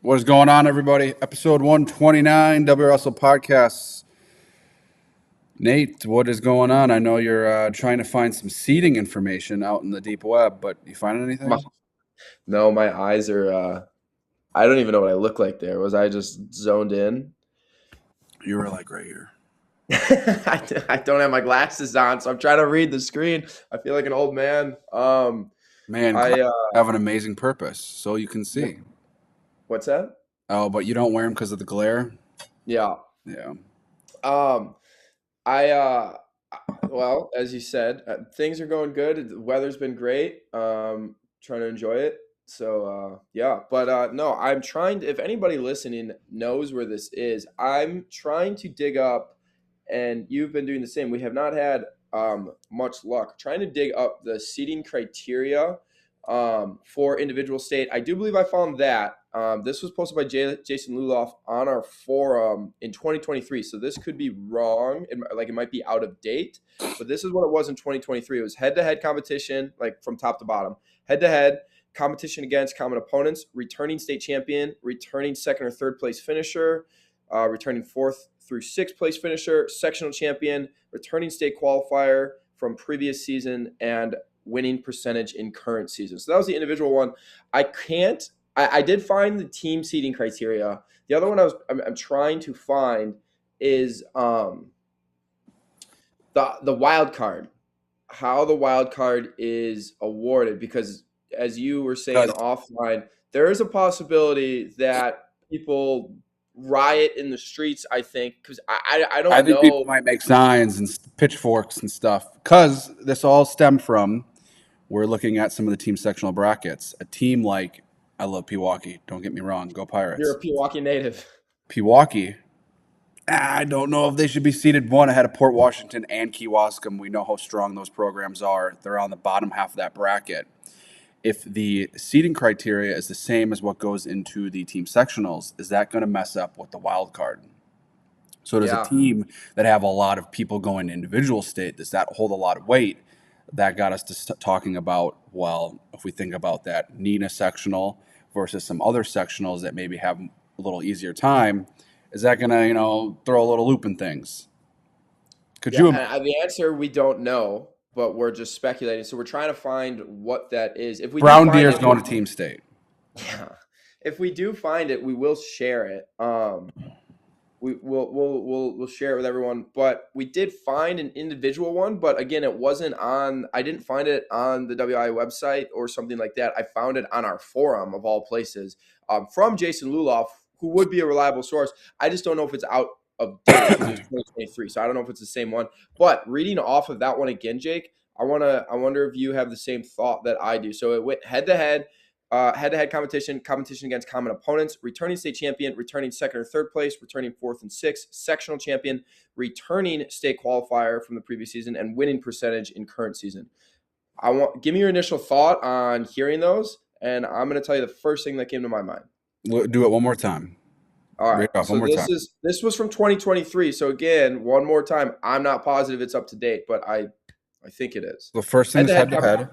What is going on, everybody? Episode 129, WIwrestle Podcasts. Nate, what is going on? I know you're trying to find some seating information out in the deep web, but you find anything? No, my eyes are. I don't even know what I look like there. Was I just zoned in? You were like right here. I don't have my glasses on, so I'm trying to read the screen. I feel like an old man. Man, I glasses have an amazing purpose, so you can see. What's that? Oh, but you don't wear them because of the glare? Yeah. Yeah. Um, I well, as you said, things are going good. The weather's been great. Trying to enjoy it. So yeah, but no, I'm trying to. If anybody listening knows where this is, I'm trying to dig up, and you've been doing the same. We have not had much luck trying to dig up the seating criteria for individual state. I do believe I found that. This was posted by Jason Luloff on our forum in 2023. So this could be wrong. It might be out of date, but this is what it was in 2023. It was head-to-head competition, like from top to bottom. Head-to-head competition against common opponents, returning state champion, returning second or third place finisher, returning fourth through sixth place finisher, sectional champion, returning state qualifier from previous season, and winning percentage in current season. So that was the individual one. I did find the team seeding criteria. The other one I'm trying to find is the wild card. How the wild card is awarded, because as you were saying offline, there is a possibility that people riot in the streets. I think because I don't I think people know. might make signs and pitchforks and stuff because this all stemmed from we're looking at some of the team sectional brackets. A team like, I love Pewaukee. Don't get me wrong. Go You're Pirates. a Pewaukee native. Pewaukee. I don't know if they should be seated one ahead of Port Washington and Kewaskum. We know how strong those programs are. They're on the bottom half of that bracket. If the seeding criteria is the same as what goes into the team sectionals, is that going to mess up with the wild card? So does a Yeah. team that have a lot of people going individual state, does that hold a lot of weight? That got us to talking about, well, if we think about that Nina sectional versus some other sectionals that maybe have a little easier time, is that going to, throw a little loop in things? Could Yeah, you? and the answer we don't know, but we're just speculating. So we're trying to find what that is. If we do Brown find Deer's it, going to team state. yeah. If we do find it, we will share it. We'll share it with everyone. But we did find an individual one, but again, it wasn't on. I didn't find it on the WI website or something like that. I found it on our forum of all places, from Jason Luloff, who would be a reliable source. I just don't know if it's out of date because it was 2023, so I don't know if it's the same one. But reading off of that one again, Jake, I wonder if you have the same thought that I do. So it went head to head. Head-to-head competition against common opponents, returning state champion, returning second or third place, returning fourth and sixth, sectional champion, returning state qualifier from the previous season, and winning percentage in current season. Give me your initial thought on hearing those, and I'm going to tell you the first thing that came to my mind. We'll do it one more time. All right, Read it off one so more time. this was from 2023. So again, one more time, I'm not positive it's up to date, but I think it is. The first thing is head-to-head.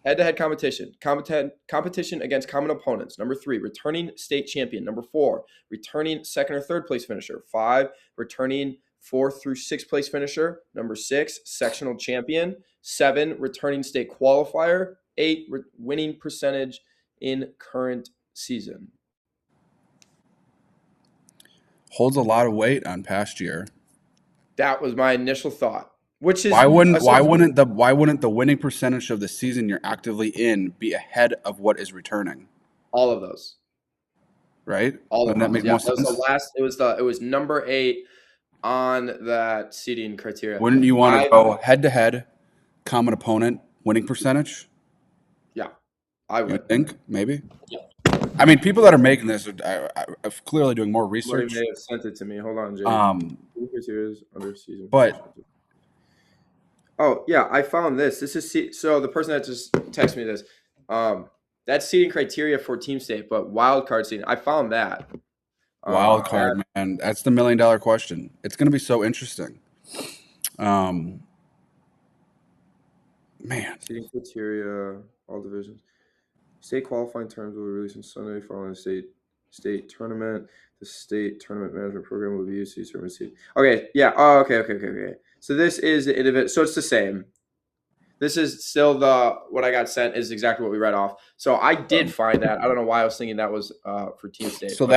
Head-to-head competition against common opponents. Number 3, returning state champion. Number 4, returning second or third place finisher. 5, returning fourth through sixth place finisher. Number 6, sectional champion. 7, returning state qualifier. 8, winning percentage in current season. Holds a lot of weight on past year. That was my initial thought. Which is why wouldn't the winning percentage of the season you're actively in be ahead of what is returning? All of those. Right? All Wouldn't of that make those. Yeah, more that was sense? the last. It was number 8 on that seeding criteria. Wouldn't you want to go head-to-head, common opponent, winning percentage? Yeah, I would. You think? Maybe? Yeah. I mean, people that are making this are clearly doing more research. Somebody may have sent it to me. Hold on, Jay. Under season. But oh yeah, I found this. This is so the person that just texted me this. That's seeding criteria for team state, but wild card seeding. I found that. Wild card, man. That's the $1 million question. It's going to be so interesting. Man. Seeding criteria, all divisions. State qualifying terms will be released on Sunday following the state State tournament. The state tournament management program will be used to determine seed. Okay, yeah. Oh, okay. So this is the individual. So it's the same. This is still the what I got sent is exactly what we read off. So I did find that. I don't know why I was thinking that was for team state, So but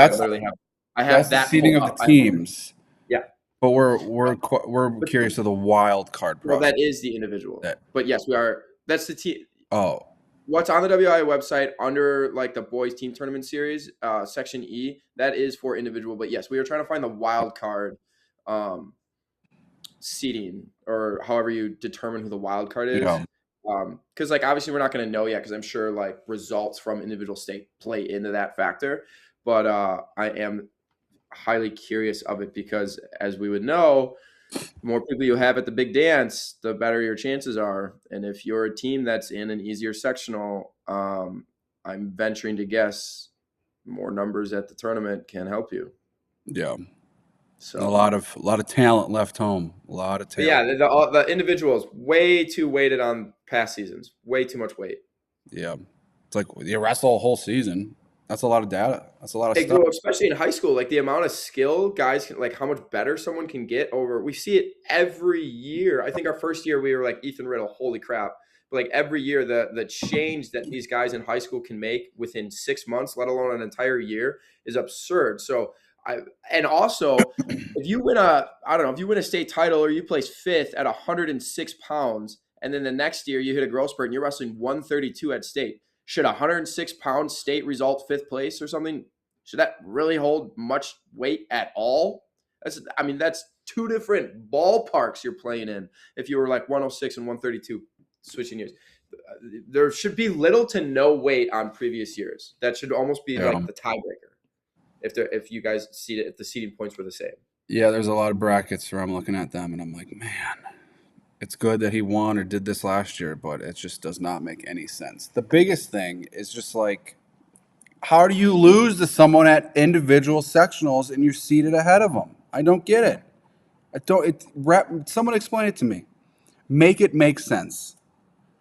I have the that seeding pulled of the up. teams, Yeah, but we're but curious of the wild card well, process. that is the individual. That But yes, we are. That's the team. oh What's on the WIA website under like the boys team tournament series, section E, that is for individual. But yes, we are trying to find the wild card seeding or however you determine who the wild card is. yeah Because like obviously we're not going to know yet because I'm sure like results from individual state play into that factor. But I am highly curious of it because as we would know, the more people you have at the big dance, the better your chances are. And if you're a team that's in an easier sectional, I'm venturing to guess more numbers at the tournament can help you. yeah. A So, lot of talent left home. A lot of but yeah, talent. the individuals way too weighted on past seasons. Way too much weight. Yeah, it's like you wrestle a whole season. That's a lot of data. That's a lot of Like, stuff. well, especially in high school, like the amount of skill guys can, like how much better someone can get over. We see it every year. I think our first year we were like Ethan Riddle, holy crap! But like every year, the change that these guys in high school can make within 6 months, let alone an entire year, is absurd. So and also if you win I don't know if you win a state title or you place fifth at 106 pounds, and then the next year you hit a growth spurt and you're wrestling 132 at state. Should a 106-pound state result fifth place or something? Should that really hold much weight at all? That's two different ballparks you're playing in. If you were like 106 and 132, switching years, there should be little to no weight on previous years. That should almost be Yeah, like the tiebreaker. If you guys see it, if the seeding points were the same. yeah. There's a lot of brackets where I'm looking at them and I'm like, man, it's good that he won or did this last year, but it just does not make any sense. The biggest thing is just like, how do you lose to someone at individual sectionals and you're seated ahead of them? I don't get it. I don't. Someone explain it to me. Make it make sense,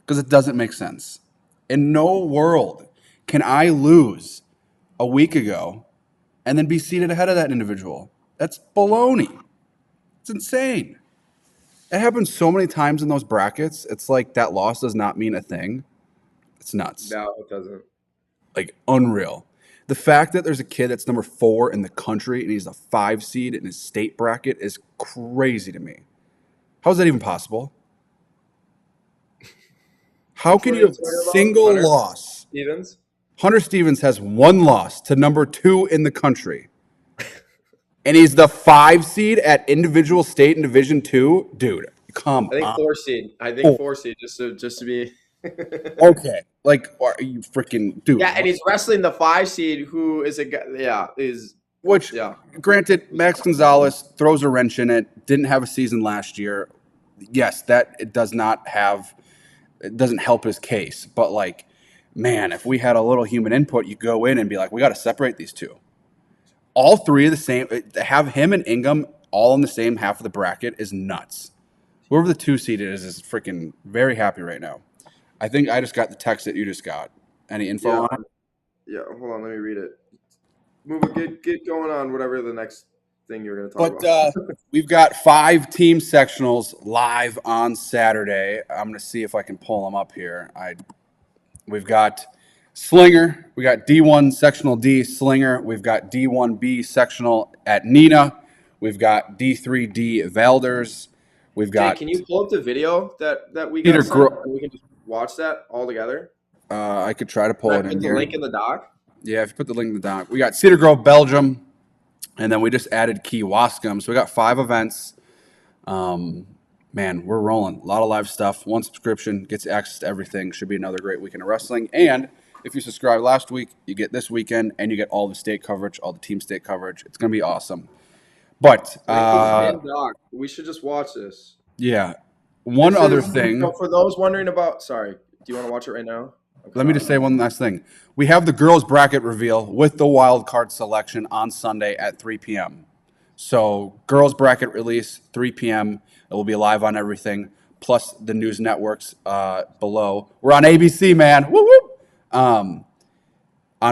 because it doesn't make sense. In no world can I lose a week ago and then be seated ahead of that individual. That's baloney. It's insane. It happens so many times in those brackets. It's like that loss does not mean a thing. It's nuts. No, it doesn't. Like unreal. The fact that there's a kid that's number 4 in the country and he's a 5 seed in his state bracket is crazy to me. How is that even possible? How Which can one are you you have a talking about? single Hunter loss? Stevens? Hunter Stevens has 1 loss to number 2 in the country. And he's the 5 seed at individual state and division 2. Dude, come I think on. 4 seed. I think Oh, 4 seed just to be. okay. Like, are you freaking dude? Yeah, and he's wrestling the 5 seed, who is a guy. Yeah, is Which, yeah. granted, Max Gonzalez throws a wrench in it. Didn't have a season last year. Yes, that it does not have. It doesn't help his case. But like, man, if we had a little human input, you go in and be like, we got to separate these two. All 3 of the same. Have him and Ingham all in the same half of the bracket is nuts. Whoever the 2 seed is freaking very happy right now. I think I just got the text that you just got. Any info Yeah, on it? yeah. Hold on, let me read it. Move it. Get going on whatever the next thing you're going to talk But about. we've got 5 team sectionals live on Saturday. I'm going to see if I can pull them up here. We've got Slinger. We got D1 sectional D Slinger. We've got D1B sectional at Nina. We've got D3D Valders. We've Jake, got can you pull up the video that we Peter got sent, Gro- and we can just watch that all together? I could try to pull Can it I in put the here. link in the doc? Yeah, if you put the link in the doc. We got Cedar Grove, Belgium. And then we just added Key Wascom. So we got 5 events. Man, we're rolling. A lot of live stuff. 1 subscription gets access to everything. Should be another great weekend of wrestling. And if you subscribed last week, you get this weekend, and you get all the state coverage, all the team state coverage. It's going to be awesome. But Link is in doc. We should just watch this. yeah, one This other is thing. so for those wondering about. Sorry, do you want to watch it right now? Okay, Let me just say one last thing. We have the girls bracket reveal with the wild card selection on Sunday at 3 p.m. So girls bracket release 3 p.m. It will be live on everything, plus the news networks below. We're on ABC, man. Woo woo. On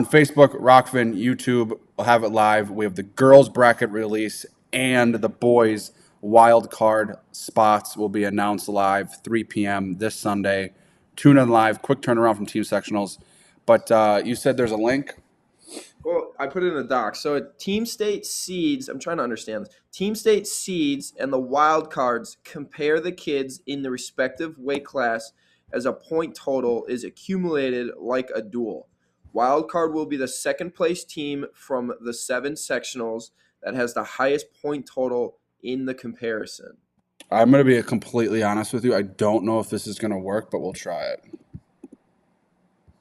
Facebook, Rokfin, YouTube, We'll have it live. We have the girls bracket release and the boys wild card spots will be announced live 3 p.m. this Sunday. Tune in live. Quick turnaround from team sectionals. But you said there's a link. Well, I put it in the doc. So team state seeds, I'm trying to understand this. Team state seeds and the wild cards compare the kids in the respective weight class as a point total is accumulated like a duel. Wild card will be the second place team from the 7 sectionals that has the highest point total in the comparison. I'm going to be completely honest with you. I don't know if this is going to work, but we'll try it.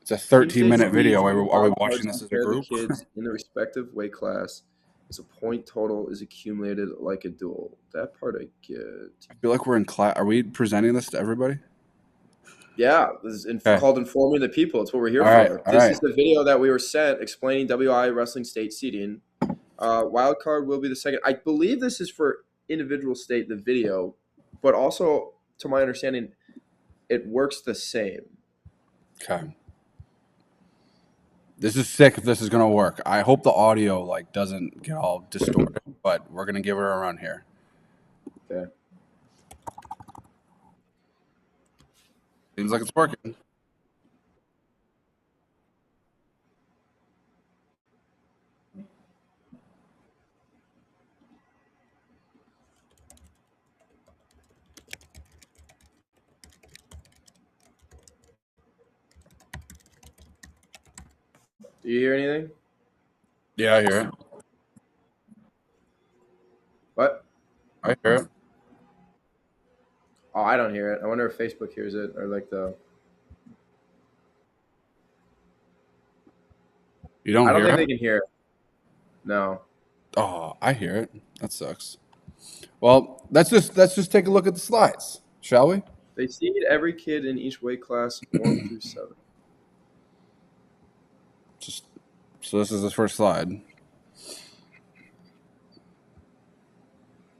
It's a Team 13 state minute seeds video. and the Are we wild cards watching this as a compare the group? kids in the respective weight class as a point total is accumulated like a duel. That part I get. I feel like we're in class. Are we presenting this to everybody? Yeah, this is Okay. called Informing the People. It's what we're here All right. for. All This right. is the video that we were sent explaining WI wrestling state seeding. Wild card will be the second. I believe this is for individual state, the video, but also, to my understanding, it works the same. Okay. This is sick if this is gonna work. I hope the audio like doesn't get all distorted, but we're gonna give it a run here. Okay. Seems like it's working. Do you hear anything? Yeah, I hear it. What? I hear it. Oh, I don't hear it. I wonder if Facebook hears it or like the. You don't I don't hear think they it? can hear it. No. Oh, I hear it. That sucks. Well, let's just take a look at the slides, shall we? They seed every kid in each weight class 1 through 7. Just so this is the first slide.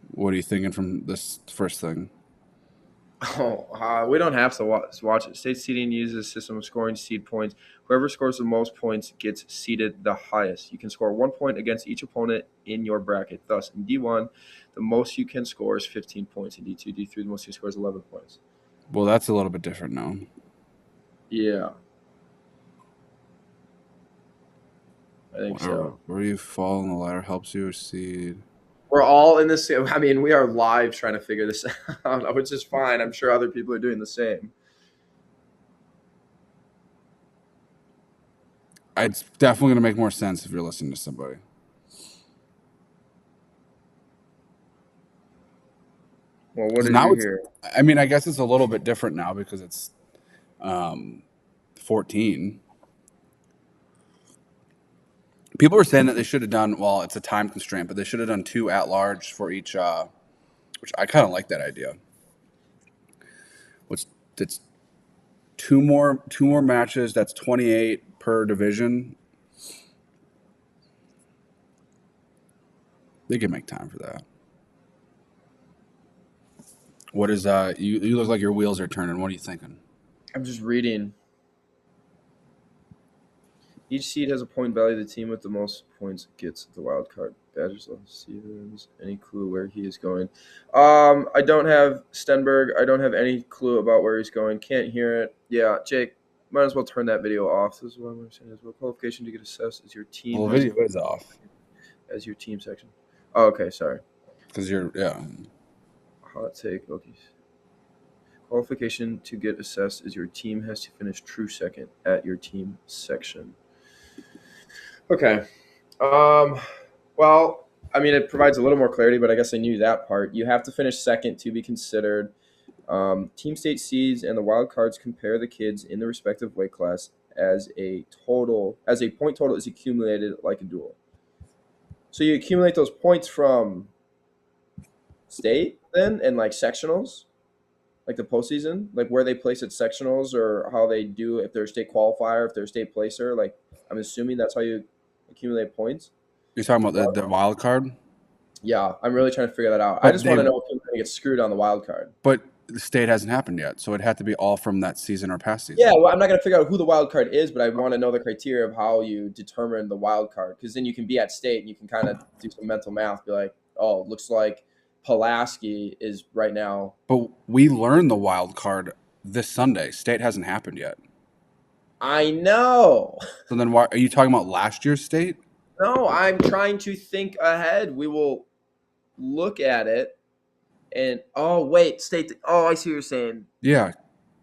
What are you thinking from this first thing? Oh, we don't have to watch it. State seeding uses a system of scoring seed points. Whoever scores the most points gets seeded the highest. You can score 1 point against each opponent in your bracket. Thus, in D1, the most you can score is 15 points. In D2, D3, the most you score is 11 points. Well, that's a little bit different now. Yeah. I think so. Where you fall on the ladder helps you seed. We're all in this. I mean, we are live trying to figure this out, which is fine. I'm sure other people are doing the same. It's definitely gonna make more sense if you're listening to somebody. Well, what 'Cause did now you it's. hear? I mean, I guess it's a little bit different now because it's 14. People were saying that they should have done. Well, it's a time constraint, but they should have done 2 at large for each. Which I kind of like that idea. Which it's two more matches. That's 28 per division. They can make time for that. What is you look like your wheels are turning. What are you thinking? I'm just reading. Each seed has a point value. The team with the most points gets the wild card. Badgers love to see if there's any clue where he is going. I don't have Stenberg. I don't have any clue about where he's going. Can't hear it. Yeah, Jake, might as well turn that video off. This is what I'm saying. As well, qualification to get assessed as your team. Well, the video is off as your team section. Oh, okay, sorry. because you're Hot take. Okay. Qualification to get assessed is your team has to finish true second at your team section. Okay. Well, I mean, it provides a little more clarity, but I guess I knew that part. You have to finish second to be considered. Team state seeds and the wild cards compare the kids in the respective weight class as a point total is accumulated like a duel. So you accumulate those points from state then and like sectionals, like the postseason, like where they place at sectionals or how they do if they're a state qualifier, if they're a state placer. Like I'm assuming that's how you accumulate points. you're talking about the wild card. Yeah, I'm really trying to figure that out. I But just want to know if people are going to get screwed on the wild card. But the state hasn't happened yet, so it had to be all from that season or past Yeah, season. well, I'm not gonna figure out who the wild card is, but I want to know the criteria of how you determine the wild card, because then you can be at state and you can kind of do some mental math, be like, oh, looks like Pulaski is right now. But we learned the wild card this Sunday. State hasn't happened yet. I know. So then why are you talking about last year's state? No, I'm trying to think ahead. We will look at it and oh wait, state. Oh, I see what you're saying. Yeah,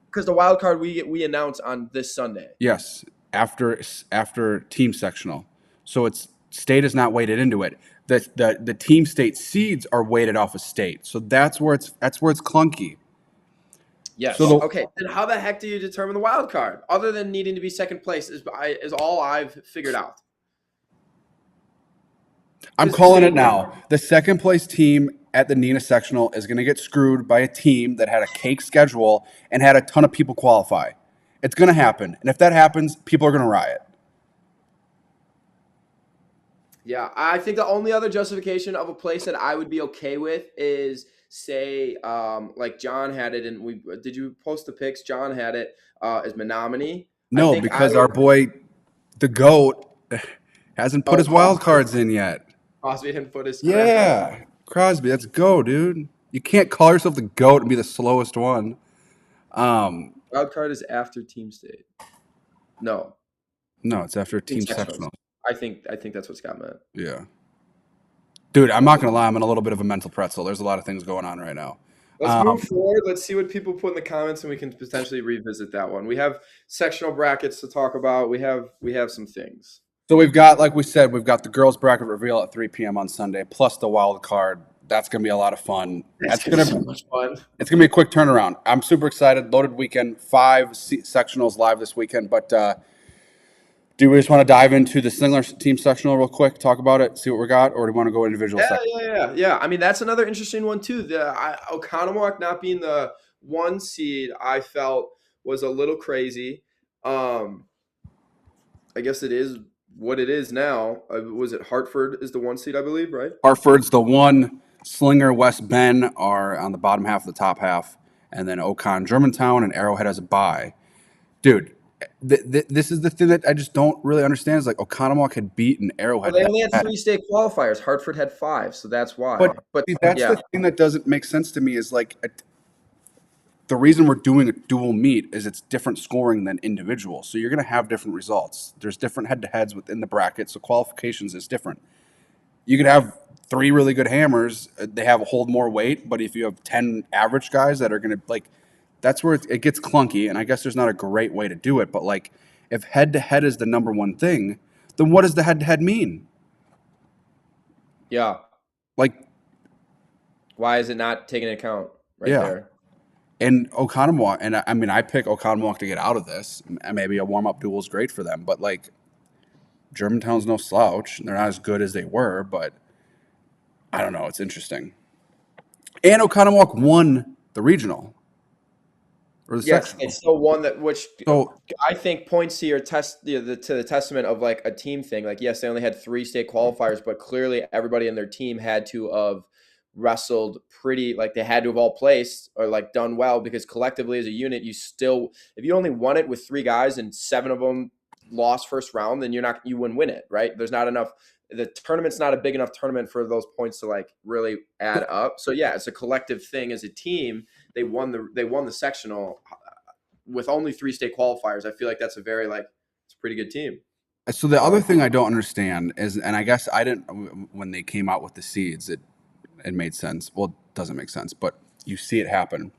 Because the wild card we announce on this Sunday. yes, after team sectional. So it's state is not weighted into it. The team state seeds are weighted off of state. So that's where it's clunky. So Yes. the Okay. Then how the heck do you determine the wild card? Other than needing to be second place is all I've figured out. I'm Because calling it now. The second place team at the Nina sectional is going to get screwed by a team that had a cake schedule and had a ton of people qualify. It's going to happen. And if that happens, people are going to riot. yeah, I think the only other justification of a place that I would be okay with is say like John had it, and we did you post the pics? John had it as Menominee. I No, think I because our would. boy, the GOAT, hasn't put Oh, his wild cards in yet. Crosby didn't put his crap. Yeah. Crosby, let's go, dude. You can't call yourself the GOAT and be the slowest one. Wild card is after team state. No, No, it's after team team sectionals. sectional. I think that's what Scott meant. Yeah. Dude, I'm not going to lie. I'm in a little bit of a mental pretzel. There's a lot of things going on right now. Let's move forward. Let's see what people put in the comments, and we can potentially revisit that one. We have sectional brackets to talk about. We have some things. So we've got, like we said, we've got the girls' bracket reveal at 3 p.m. on Sunday, plus the wild card. That's going to be a lot of fun. That's gonna be so much fun. It's going to be a quick turnaround. I'm super excited. Loaded weekend. 5 sectionals live this weekend. But do we just want to dive into the Singler team sectional real quick, talk about it, see what we got, or do we want to go individual Yeah, sections? yeah. I mean, that's another interesting one too. Oconomowoc not being the one seed, I felt was a little crazy. I guess it is what it is now. Was it Hartford is the one seed, I believe, right? Hartford's the one. Slinger, West Bend are on the bottom half of the top half. And then Ocon, Germantown, and Arrowhead has a bye. Dude, this is the thing that I just don't really understand is like Oconomowoc had beaten Well, Arrowhead they head only to had head. 3 state qualifiers. Hartford had 5, so that's why. But But see, that's yeah, the thing that doesn't make sense to me is like the reason we're doing a dual meet is it's different scoring than individual. So you're going to have different results. There's different head to heads within the bracket. So qualifications is different. You could have 3 really good hammers. They have hold more weight. But if you have 10 average guys that are going to like, that's where it gets clunky. And I guess there's not a great way to do it. But like, if head to head is the number one thing, then what does the head to head mean? yeah. Like, Why is it not taken into account right yeah. there? And Oconomowoc, and I mean, I pick Oconomowoc to get out of this. And maybe a warm up duel is great for them, but like Germantown's no slouch. They're not as good as they were, but I don't know. It's interesting. And Oconomowoc won the regional or the Yes, sectional. it's still one that which So I think points to your to the testament of like a team thing. Like, yes, they only had 3 state qualifiers, but clearly everybody in their team had to have wrestled pretty like they had to have all placed or like done well because collectively as a unit, you still if you only won it with 3 guys and 7 of them lost first round, then you wouldn't win it, right? There's not enough. The tournament's not a big enough tournament for those points to like really add up. So yeah, it's a collective thing as a team. They won the sectional with only 3 state qualifiers. I feel like that's a very like it's a pretty good team. so the other thing I don't understand is, and I guess I didn't when they came out with the seeds, it made sense. Well, it doesn't make sense, but you see it happen.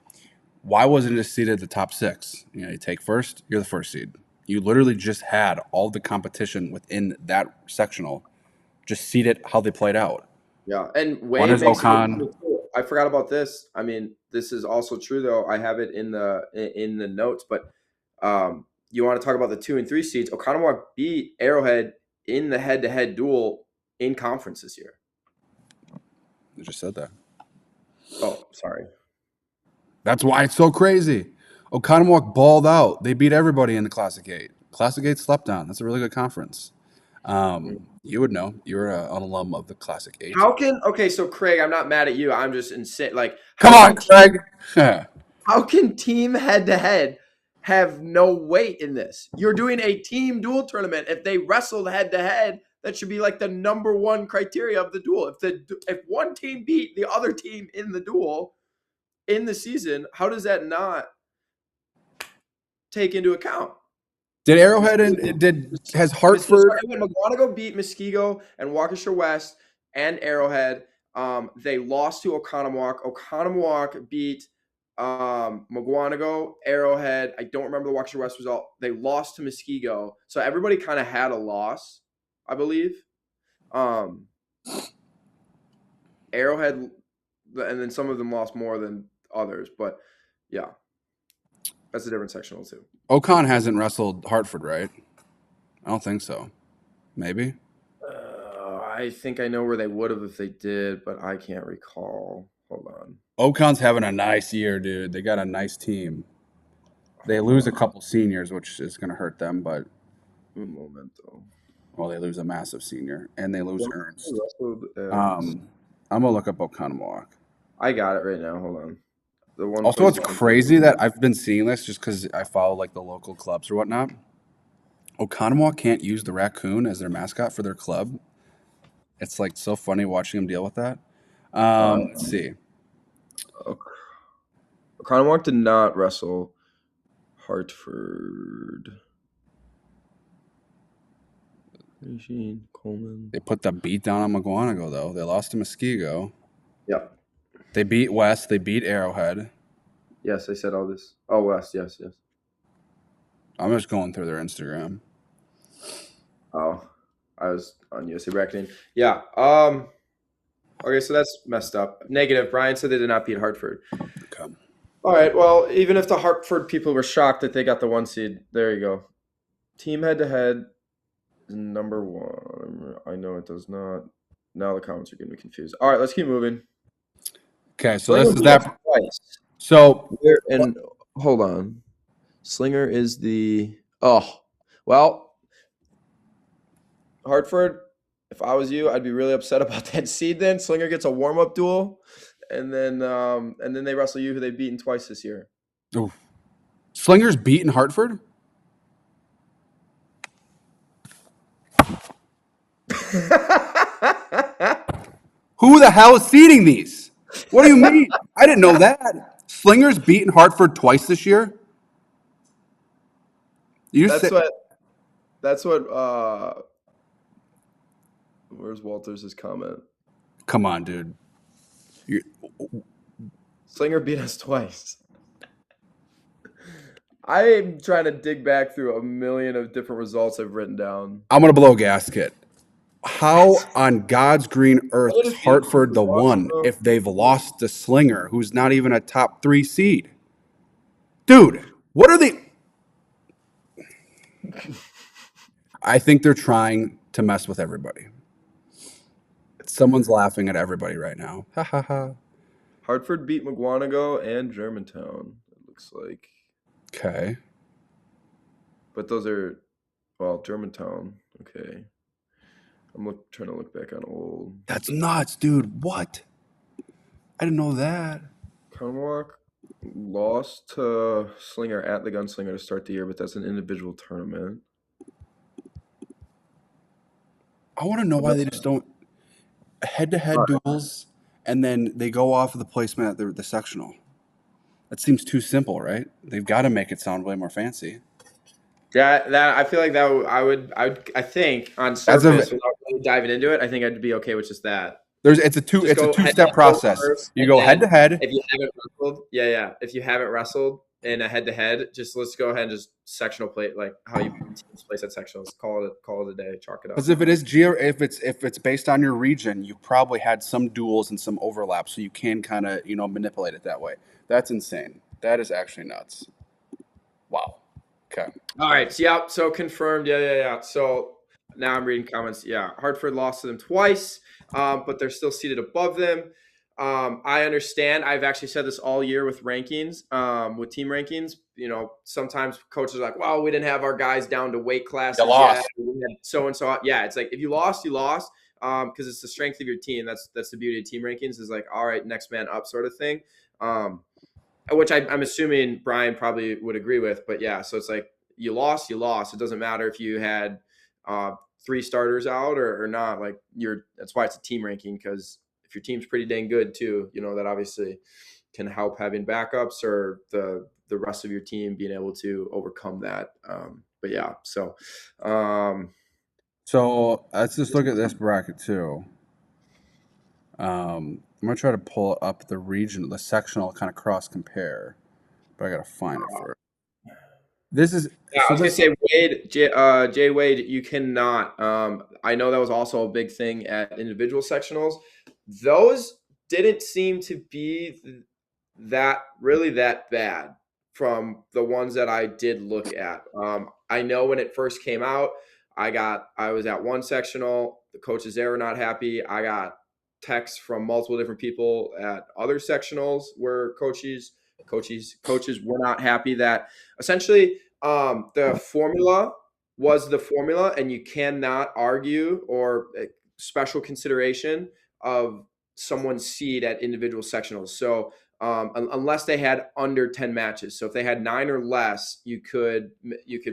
Why wasn't it just seeded the top 6? You know, you take first, you're the first seed. You literally just had all the competition within that sectional, just seeded how they played out. Yeah, and One Wade is makes a good Ocon. point too. I forgot about this. I mean, this is also true though. I have it in the notes, but you want to talk about the 2 and 3 seeds? Oconomowoc beat Arrowhead in the head-to-head duel in conference this year. I just said that. Oh, sorry. That's why it's so crazy. Oconomowoc balled out. They beat everybody in the Classic 8. Classic 8 slept on. That's a really good conference. You would know. You're an alum of the Classic 8. How can okay? So Craig, I'm not mad at you. I'm just insane. Like, Come how on, can Craig. How can team head to head have no weight in this? You're doing a team duel tournament. If they wrestled head to head, that should be like the number one criteria of the duel. If one team beat the other team in the duel in the season, how does that not take into account? Did Arrowhead and did Sorry, has Hartford? McGuanago beat Muskego and Waukesha West and Arrowhead. They lost to Oconomowoc. Oconomowoc beat McGuanago, Arrowhead. I don't remember the Waukesha West result. They lost to Muskego. So everybody kind of had a loss, I believe. Arrowhead, and then some of them lost more than others. But yeah, that's a different sectional too. Ocon hasn't wrestled Hartford, right? I don't think so. Maybe. I think I know where they would have if they did, but I can't recall. Hold on. Ocon's having a nice year, dude. They got a nice team. They lose a couple seniors, which is going to hurt them, but Un momento. well, they lose a massive senior and they lose Ernst. Wrestled as- I'm gonna look up Oconomowoc. I got it right now. Hold on. The one. Also, it's crazy that I've been seeing this just because I follow like the local clubs or whatnot. Oconomowoc can't use the raccoon as their mascot for their club. It's like so funny watching them deal with that. Let's see. Oconomowoc did not wrestle Hartford. Eugene Coleman. They put the beat down on McGuanago though. They lost to Muskego. Yep. They beat West. They beat Arrowhead. Yes, I said all this. Oh, West. Yes, yes. I'm just going through their Instagram. Oh, I was on USA Bracketing. Yeah. Okay, so that's messed up. Negative. Brian said they did not beat Hartford. Okay. All right. Well, even if the Hartford people were shocked that they got the 1 seed, there you go. Team head to head is number 1. I know it does not. Now the comments are getting me confused. All right, let's keep moving. Okay, so this is that. Twice. So And hold on. Slinger is the well, Hartford, if I was you, I'd be really upset about that seed then. Slinger gets a warm-up duel, and then they wrestle you, who they've beaten twice this year. oof. Slinger's beaten Hartford? Who the hell is seeding these? What do you mean? I didn't know that. Slinger's beaten Hartford twice this year? That's what where's Walters' comment? Come on, dude. Slinger beat us twice. I'm trying to dig back through a million of different results I've written down. I'm going to blow a gasket. How on God's green earth is Hartford the one if they've lost to Slinger, who's not even a top 3 seed? Dude, what are they? I think they're trying to mess with everybody. Someone's laughing at everybody right now. Ha ha ha. Hartford beat McGuanago and Germantown, it looks like. Okay. But those are, well, Germantown. Okay. I'm trying to look back on old. That's nuts, dude. What? I didn't know that. Conwalk lost to Slinger at the Gunslinger to start the year, but that's an individual tournament. I want to know why they just don't head-to-head duels and then they go off of the placement at the sectional. That seems too simple, right? They've got to make it sound way more fancy. Yeah, that I feel like that I think on surface without really diving into it, I think I'd be okay with just that. It's a two-step process. You go head-to-head. If you haven't wrestled, if you haven't wrestled in a head-to-head, just let's go ahead and just sectional plate like how you teams place at sectionals. Call it a day. Chalk it up. Because if it is if it's based on your region, you probably had some duels and some overlap, so you can kind of manipulate it that way. That's insane. That is actually nuts. Wow. Okay. All right. So confirmed. Yeah. So now I'm reading comments. Yeah, Hartford lost to them twice, but they're still seated above them. I understand. I've actually said this all year with rankings, with team rankings. Sometimes coaches are like, "Well, we didn't have our guys down to weight classes yet. So and so." Yeah, it's like if you lost, you lost, because it's the strength of your team. That's the beauty of team rankings. Is like, all right, next man up, sort of thing. which I'm assuming Brian probably would agree with. But yeah, so it's like you lost, you lost. It doesn't matter if you had uh, three starters out or not. Like that's why it's a team ranking, because if your team's pretty dang good too, that obviously can help having backups or the rest of your team being able to overcome that. But yeah, so um, So let's just look at this bracket too. I'm gonna try to pull up the region, the sectional, kind of cross compare, but I gotta find it first. This is yeah, I so was gonna this. say Jay Wade, you cannot. I know that was also a big thing at individual sectionals. Those didn't seem to be that bad from the ones that I did look at. I know when it first came out, I was at one sectional. The coaches there were not happy. I got texts from multiple different people at other sectionals where coaches were not happy that essentially the formula was the formula, and you cannot argue or special consideration of someone's seed at individual sectionals. So unless they had under 10 matches. So if they had 9 or less, you could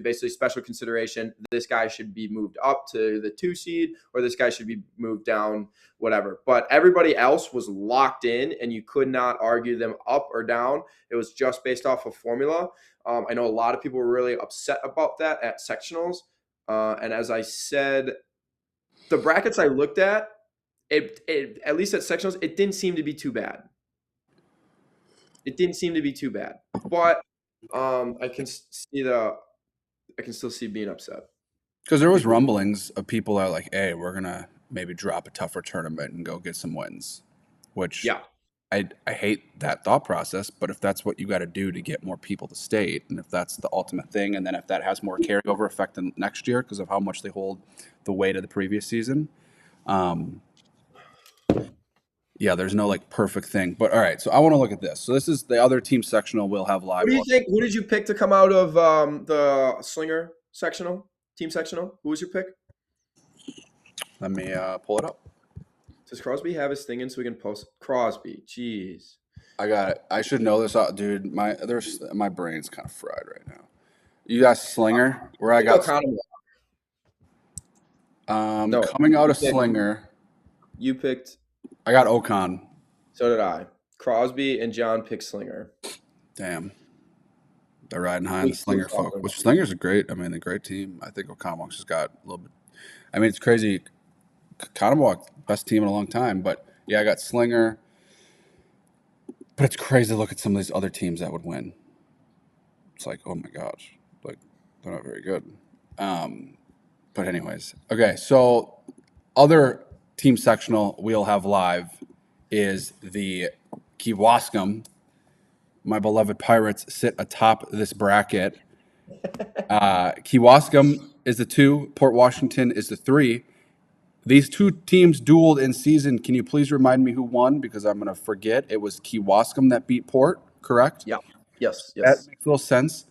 basically special consideration. This guy should be moved up to the 2 seed, or this guy should be moved down, whatever. But everybody else was locked in, and you could not argue them up or down. It was just based off of formula. I know a lot of people were really upset about that at sectionals. And as I said, the brackets I looked at, it at least at sectionals, it didn't seem to be too bad. It didn't seem to be too bad, but I can still see being upset. Because there was rumblings of people that are like, "Hey, we're gonna maybe drop a tougher tournament and go get some wins," which Yeah, I hate that thought process. But if that's what you got to do to get more people to state, and if that's the ultimate thing, and then if that has more carryover effect in next year because of how much they hold the weight of the previous season, um, yeah, there's no like perfect thing. But all right, so I want to look at this. So this is the other team sectional we'll have what live. do you think? Who did you pick to come out of the slinger sectional, team sectional? Who was your pick? Let me pull it up. Does Crosby have his thing in so we can post Crosby? Jeez. I got it. I should know this, dude. My brain's kind of fried right now. You got Slinger, where I Pick got O'Connell. No, coming out you of picked. Slinger. You picked. I got Ocon. So did I. Crosby and John picked Slinger. Damn, they're riding high on the Week two Slinger folk. following. Which Slinger's a great. I mean, a great team. I think Oconwalk's just got a little bit. I mean, it's crazy. Oconwalk, best team in a long time, but yeah, I got Slinger. But it's crazy to look at some of these other teams that would win. It's like, oh my gosh, like they're not very good. Um, but anyways, okay. So other team sectional we'll have live is the Kewaskum. My beloved Pirates sit atop this bracket. Kewaskum is the 2. Port Washington is the 3. These two teams dueled in season. Can you please remind me who won? Because I'm going to forget. It was Kewaskum that beat Port, correct? Yeah. Yes. That Yes. makes a little sense.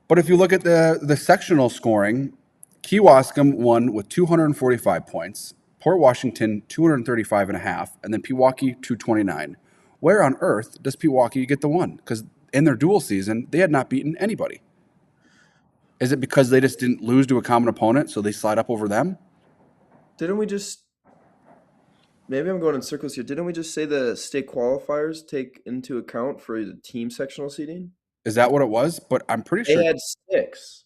But if you look at the sectional scoring, Kewaskum won with 245 points, Port Washington 235 and a half, and then Pewaukee 229. Where on earth does Pewaukee get the one? Because in their dual season, they had not beaten anybody. Is it because they just didn't lose to a common opponent, so they slide up over them? Didn't we just? Maybe I'm going in circles here. Didn't we just say the state qualifiers take into account for the team sectional seating? Is that what it was? But I'm pretty They sure. had 6.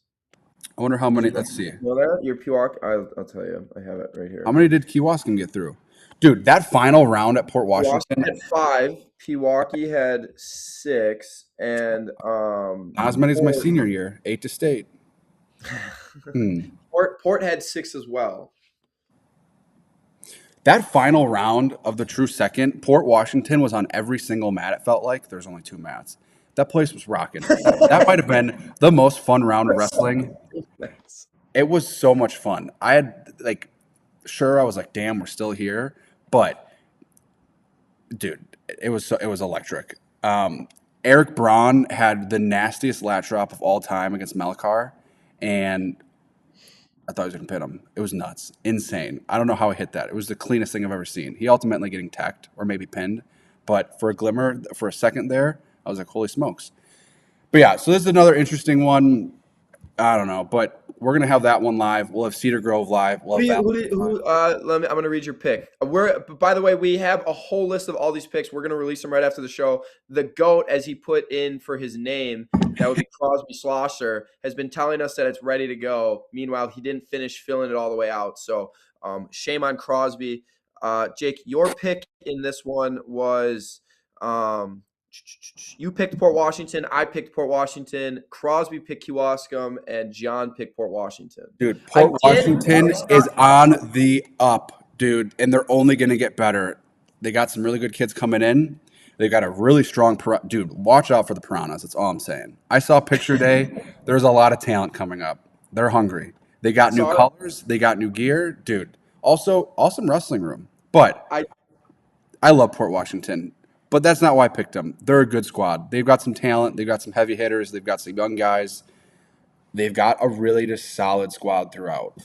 I wonder how Did many. you Let's see. know that? Your Pewaukee. I'll tell you. I have it right How here. many did Kewaskum get through? Dude, that final round at Port Pewaukee Washington, had 5. Pewaukee had 6, and not as many as my Port, senior year, 8 to state. Hmm. Port had 6 as well. That final round of the true second, Port Washington was on every single mat. It felt like there's only 2 mats. That place was rocking. That might have been the most fun round of wrestling. It was so much fun. I had sure, I was like, damn, we're still here, but dude, it was electric. Eric Braun had the nastiest lat drop of all time against Melkar, and I thought he was going to pin him. It was nuts. Insane. I don't know how he hit that. It was the cleanest thing I've ever seen. He ultimately getting teched or maybe pinned, but for a glimmer, for a second there, I was like, holy smokes. But yeah, so this is another interesting one. I don't know, but we're gonna have that one live. We'll have Cedar Grove live. We'll Who do have you Valley live. let me I'm gonna read your pick. By the way, we have a whole list of all these picks. We're gonna release them right after the show. The GOAT, as he put in for his name, that would be Crosby Schlosser, has been telling us that it's ready to go. Meanwhile, he didn't finish filling it all the way out. So shame on Crosby. Jake, your pick in this one was um, you picked Port Washington. I picked Port Washington. Crosby picked Kewaskum, and John picked Port Washington. Dude, I Port did Washington is on the up, dude, and they're only going to get better. They got some really good kids coming in. They got a really strong dude. Watch out for the Piranhas. That's all I'm saying. I saw picture day. There's a lot of talent coming up. They're hungry. They got new saw colors. They got new gear, dude. Also, awesome wrestling room. But I I love Port Washington. But that's not why I picked them. They're a good squad. They've got some talent. They've got some heavy hitters. They've got some young guys. They've got a really just solid squad throughout.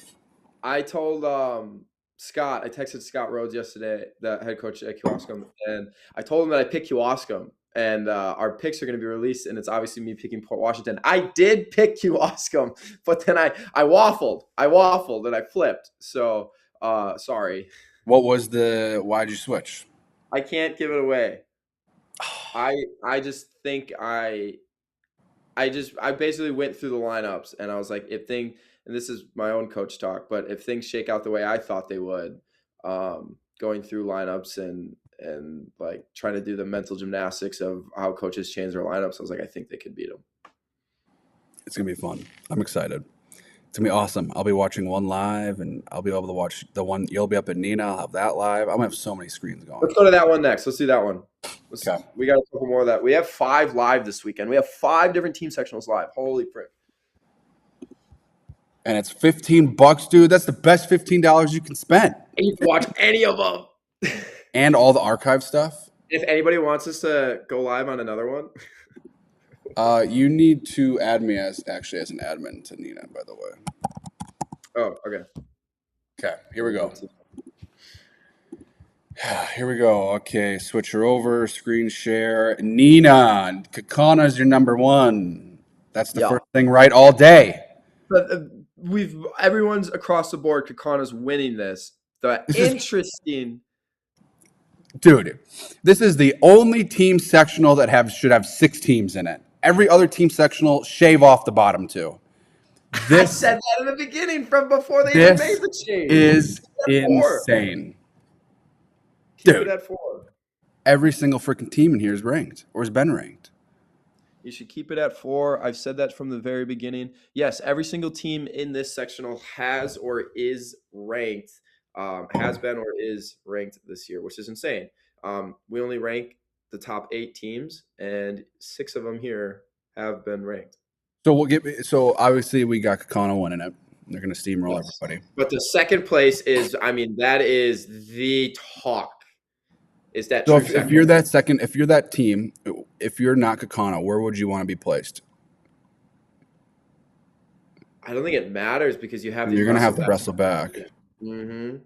I told Scott, I texted Scott Rhodes yesterday, the head coach at Kewaskum, and I told him that I picked Kewaskum, and our picks are going to be released, and it's obviously me picking Port Washington. I did pick Kewaskum, but then I waffled, and I flipped. So sorry, What was the? Why'd you switch? I can't give it away. I just think I basically went through the lineups and I was like, if thing, and this is my own coach talk, but if things shake out the way I thought they would, going through lineups and like trying to do the mental gymnastics of how coaches change their lineups, I was like, I think they could beat them. It's gonna be fun. I'm excited. It's gonna be awesome. I'll be watching one live, and I'll be able to watch the one. You'll be up at Nina. I'll have that live. I'm gonna have so many screens going. Let's go to that one next. Let's do that one. Okay. We got a couple more of that. We have 5 live this weekend. We have 5 different team sectionals live. Holy frick. And it's $15, dude. That's the best $15 you can spend. And you can watch any of them. And all the archive stuff. If anybody wants us to go live on another one. You need to add me as an admin to Nina, by the way. Oh, okay. Okay, here we go. Here we go. Okay, switch her over. Screen share. Nina, Kakana is your number one. That's the first thing right all day. But everyone's across the board. Kakana's winning this. Dude, this is the only team sectional that should have 6 teams in it. Every other team sectional, shave off the bottom 2. I said that in the beginning from before they even made the change. Is insane. Keep it at 4. Every single freaking team in here is ranked or has been ranked. You should keep it at 4. I've said that from the very beginning. Yes, every single team in this sectional has or is ranked, has been or is ranked this year, which is insane. We only rank the top 8 teams, and 6 of them here have been ranked. So obviously we got Kakana winning it. They're going to steamroll everybody. But the second place is, that is the talk. Is that so? True If you're that second, if you're that team, if you're not Kakana, where would you want to be placed? I don't think it matters because you have. You're going to have to wrestle back. Mm-hmm.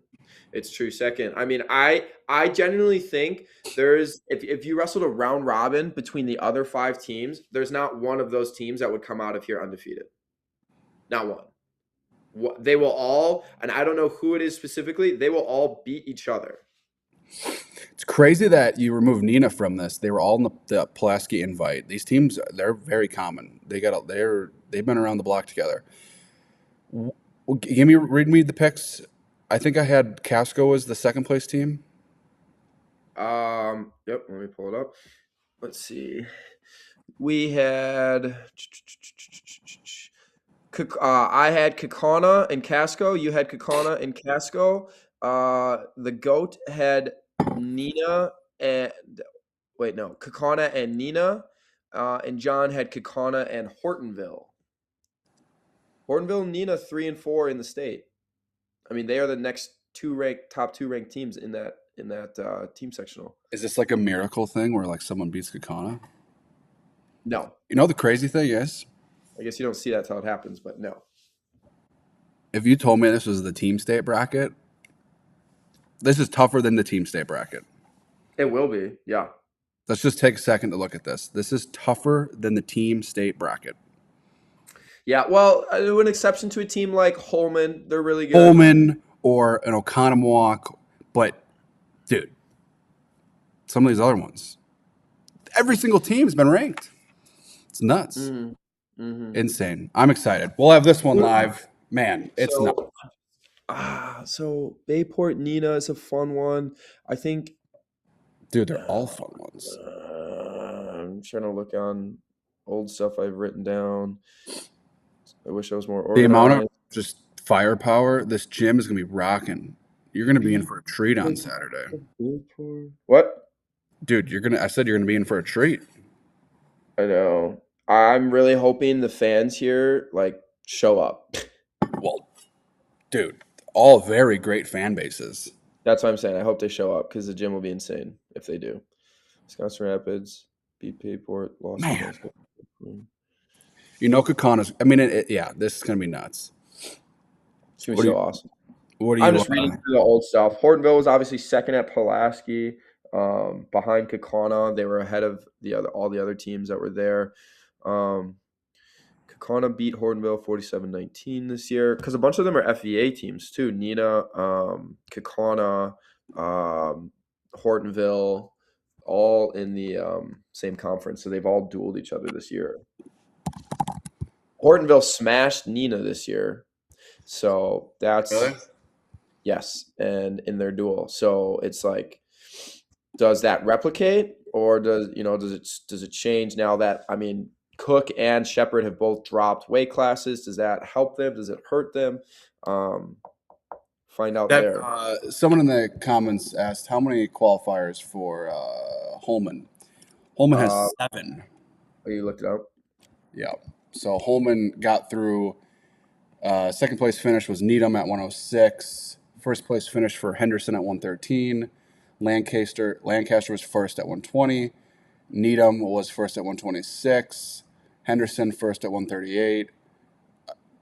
It's true second. I mean, I genuinely think there's if you wrestled a round robin between the other 5 teams, there's not one of those teams that would come out of here undefeated. Not one. They will all, and I don't know who it is specifically, they will all beat each other. It's crazy that you remove Nina from this. They were all in the Pulaski invite. These teams, they're very common. They've been around the block together. Read me the picks. I think I had Casco as the second place team. Yep. Let me pull it up. Let's see. We had. I had Kakana and Casco. You had Kakana and Casco. The GOAT had Nina and Kakana and Nina. And John had Kakana and Hortonville. Hortonville and Nina 3 and 4 in the state. I mean, they are the next top 2 ranked teams in that team sectional. Is this like a miracle thing where like someone beats Kakana? No. You know the crazy thing is? I guess you don't see that till it happens, but no. If you told me this was the team state bracket, this is tougher than the team state bracket. It will be, yeah. Let's just take a second to look at this. This is tougher than the team state bracket. Yeah, well, an exception to a team like Holman, they're really good. Holman or an Oconomowoc, but dude, some of these other ones, every single team's been ranked. It's nuts. Mm, hmm Insane. I'm excited. We'll have this one live. Man, it's nuts. So, so Bayport Nina is a fun one. I think. Dude, they're all fun ones. I'm trying to look on old stuff I've written down. I wish I was more The amount of organized. just firepower this gym is going to be rocking. You're going to be in Bay- for a treat on Bay- Saturday. Bayport. What? Dude, I said you're going to be in for a treat. I know. I'm really hoping the fans here like show up. Well, dude, all very great fan bases. That's what I'm saying. I hope they show up because the gym will be insane if they do. Wisconsin Rapids, beat Bayport, lost to Man. Glasgow. Kakana's, I mean, yeah, this is going to be nuts. It's gonna What be do so you, awesome. what do I'm you, just reading through the old stuff. Hortonville was obviously second at Pulaski, behind Kakana. They were ahead of all the other teams that were there. Kakana beat Hortonville 47-19 this year because a bunch of them are FVA teams too. Nina, Kakana, Hortonville, all in the same conference. So they've all dueled each other this year. Hortonville smashed Nina this year. So that's Really? yes, and in their duel. So it's like, does that replicate, or does it change now that Cook and Shepard have both dropped weight classes? Does that help them? Does it hurt them? Find out That there. someone in the comments asked how many qualifiers for Holman. Holman has 7. Oh, you looked it up. Yeah. So Holman got through. Second place finish was Needham at 106. First place finish for Henderson at 113. Lancaster was first at 120. Needham was first at 126. Henderson first at 138.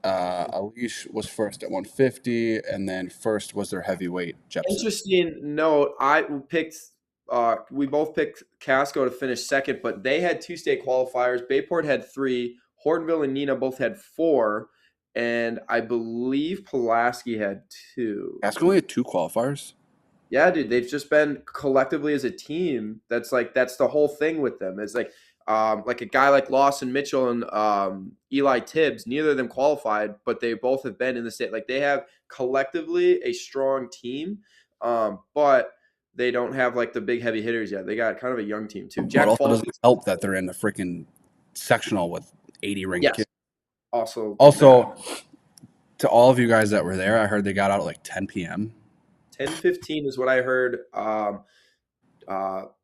Alish was first at 150, and then first was their heavyweight Jepson. Interesting note. We both picked Casco to finish second, but they had 2 state qualifiers. Bayport had 3. Hortonville and Nina both had 4. And I believe Pulaski had 2. Casco only had 2 qualifiers. Yeah, dude, they've just been collectively as a team. That's the whole thing with them. It's like a guy like Lawson Mitchell and Eli Tibbs. Neither of them qualified, but they both have been in the state. Like they have collectively a strong team, but they don't have like the big heavy hitters yet. They got kind of a young team too. But also doesn't help that they're in the freaking sectional with 80 ranked kids. Also, to all of you guys that were there, I heard they got out at like 10 p.m. 10:15 is what I heard.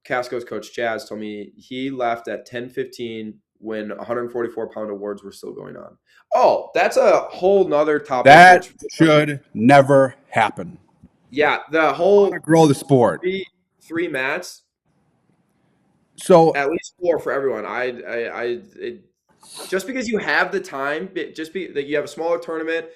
Casco's coach Chaz told me he left at 10:15 when 144-pound awards were still going on. Oh, that's a whole nother topic. That should never happen. Yeah, the whole grow the sport. Three mats. So at least 4 for everyone. Just because you have the time, that you have a smaller tournament.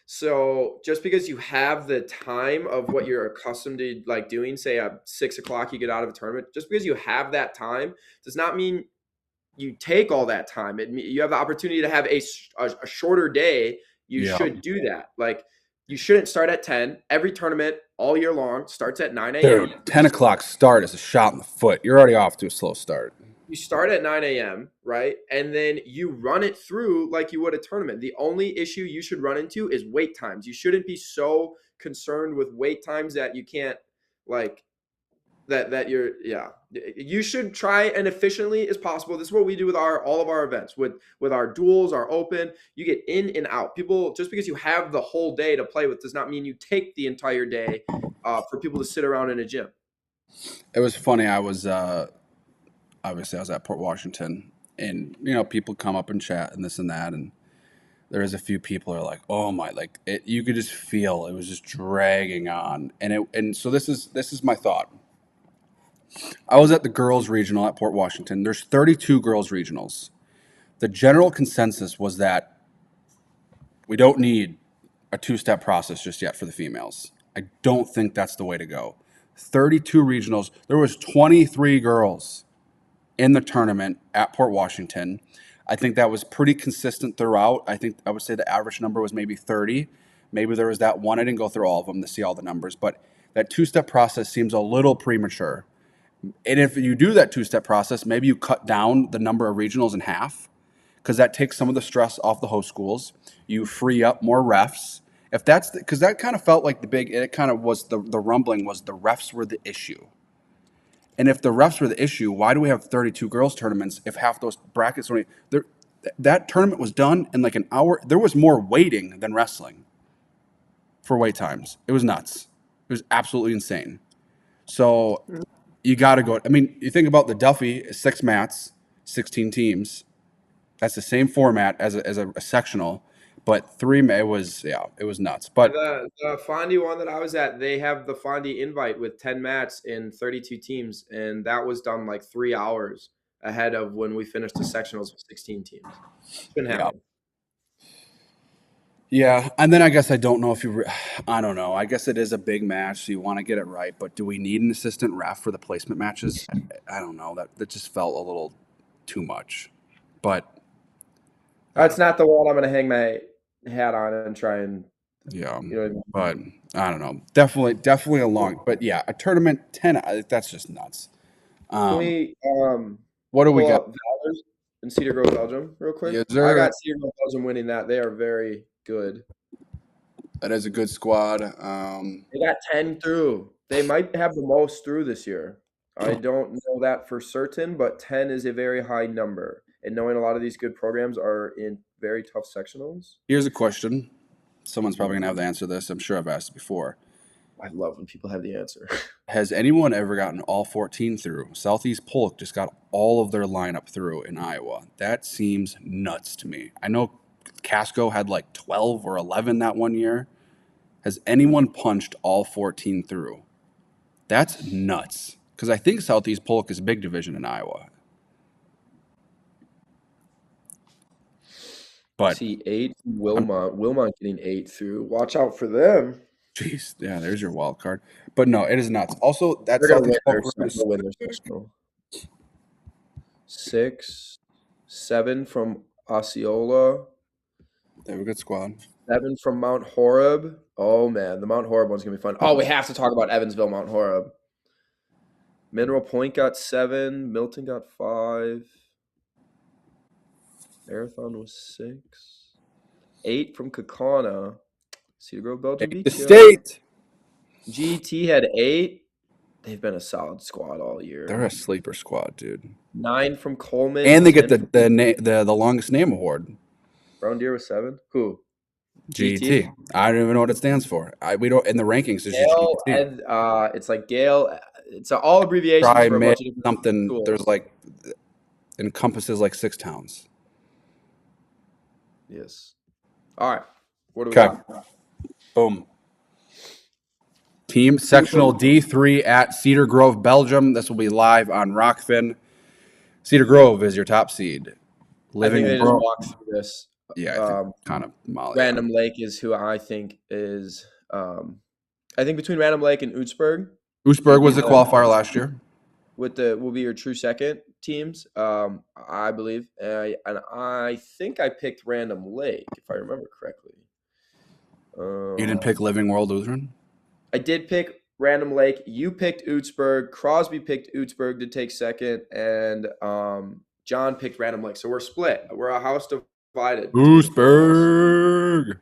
So just because you have the time of what you're accustomed to like doing, say at 6 o'clock you get out of a tournament, just because you have that time does not mean you take all that time. You have the opportunity to have a shorter day. You should do that. Like you shouldn't start at 10. Every tournament all year long starts at 9 a.m. 10 o'clock start is a shot in the foot. You're already off to a slow start. You start at 9 a.m., right? And then you run it through like you would a tournament. The only issue you should run into is wait times. You shouldn't be so concerned with wait times that you can't like that you're you should try and efficiently as possible. This is what we do with all of our events, with our duels, our open. You get in and out. People, just because you have the whole day to play with does not mean you take the entire day for people to sit around in a gym. It was funny. I was obviously I was at Port Washington, and people come up and chat and this and that, and there was a few people who are like, oh my, like you could just feel it was just dragging on, and so this is my thought. I was at the girls regional at Port Washington. There's 32 girls regionals. The general consensus was that we don't need a 2-step process just yet for the females. I don't think that's the way to go. 32 regionals. There was 23 girls in the tournament at Port Washington. I think that was pretty consistent throughout. I think I would say the average number was maybe 30. Maybe there was that one. I didn't go through all of them to see all the numbers, but that two-step process seems a little premature. And if you do that two-step process, maybe you cut down the number of regionals in half because that takes some of the stress off the host schools. You free up more refs. If that's because that kind of felt like it kind of was the rumbling was the refs were the issue. And if the refs were the issue, why do we have 32 girls tournaments if half those brackets only there? That tournament was done in like an hour. There was more waiting than wrestling for wait times. It was nuts. It was absolutely insane. So you got to go. I mean, you think about the Duffy, 6 mats, 16 teams. That's the same format as a sectional, but it was nuts. Yeah, But the Fondy one that I was at, they have the Fondy invite with 10 mats in 32 teams, and that was done like 3 hours ahead of when we finished the sectionals with 16 teams. It's been yeah, happening. yeah. And then I guess I don't know if I don't know. I guess it is a big match, so you want to get it right. But do we need an assistant ref for the placement matches? I don't know. That just felt a little too much. But That's not the one I'm going to hang my hat on and try and, yeah, you know what I mean? but I don't know. Definitely a long. But yeah, a tournament 10. That's just nuts. Can Um, we what do we pull got? up Valors in Cedar Grove, Belgium, real quick? Is I there? got Cedar Grove, Belgium winning that. They are very good. That is a good squad. They got 10 through. They might have the most through this year. I don't know that for certain, but 10 is a very high number. And knowing a lot of these good programs are in very tough sectionals, Here's a question. Someone's probably gonna have to answer this. I'm sure I've asked it before. I love when people have the answer. Has anyone ever gotten all 14 through? Southeast Polk just got all of their lineup through in Iowa. That seems nuts to me. I know Casco had like 12 or 11 that one year. Has anyone punched all 14 through? That's nuts. Because I think Southeast Polk is a big division in Iowa. I But see 8 I'm, Wilmot. Wilmot getting 8 through. Watch out for them. jeez, yeah, there's your wild card. But no, it is nuts. Also, that They're gonna win Southeast their Polk room is they'll win their sectional. 6, 7 from Osceola, they have a good squad. 7 from Mount Horeb. Oh man, the Mount Horeb one's gonna be fun. Oh, we have to talk about Evansville, Mount Horeb. Mineral Point got 7. Milton got 5. Marathon was 6. 8 from Kakana. Cedar Grove, Belgium The beat ya. state. GT had 8. They've been a solid squad all year. They're a sleeper squad, dude. 9 from Coleman. And they get 10 from the longest name award. Brown Deer was 7. Who? GT. GT. I don't even know what it stands for. We don't in the rankings. It's just Gale GT. and it's like Gale. It's all abbreviations Try for a mid bunch of different something. schools. There's like encompasses like 6 towns. Yes. All right. What do we Okay. got? Boom. Team sectional D3 at Cedar Grove, Belgium. This will be live on Rokfin. Cedar Grove is your top seed. I think Living they just World. walk through this. Yeah, I think kind of Molly. Random Lake is who I think is. I think between Random Lake and Utsburg Oostburg was the qualifier last year. will be your true second teams. I believe, and I think I picked Random Lake if I remember correctly. You didn't pick Living World Lutheran? I did pick Random Lake. You picked Utsburg. Crosby picked Utsburg to take second, and John picked Random Lake. So we're split. We're a house divided. Oostburg.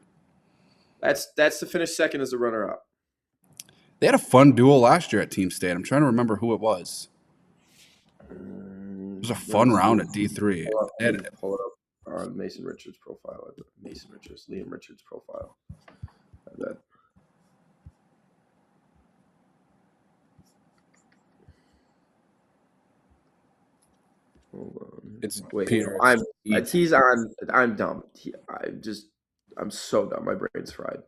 That's to finish second as the runner-up. They had a fun duel last year at Team State. I'm trying to remember who it was. It was a fun round at D3. Pull it up on Mason Richards' profile. Liam Richards' profile. I bet. Hold on. It's Wait, Peter. he's on. I'm dumb. I'm so dumb. My brain's fried.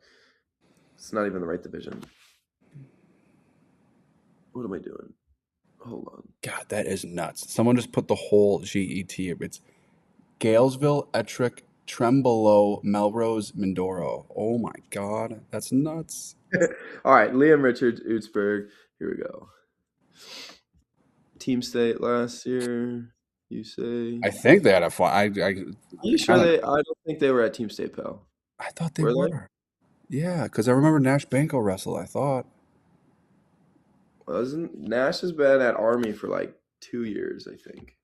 It's not even the right division. What am I doing? Hold on. God, that is nuts. Someone just put the whole GET. It's Galesville, Ettrick, Trembolo Melrose Mindoro. Oh my God, that's nuts. All right, Liam Richards, Utzberg. Here we go. Team state last year. You say? I think they had a fun. Are you sure kind of. they? I don't think they were at Team State, pal. I thought they Were they? were. Yeah, because I remember Nash Banco wrestle. I thought Wasn't Nash has been at Army for like 2 years, I think.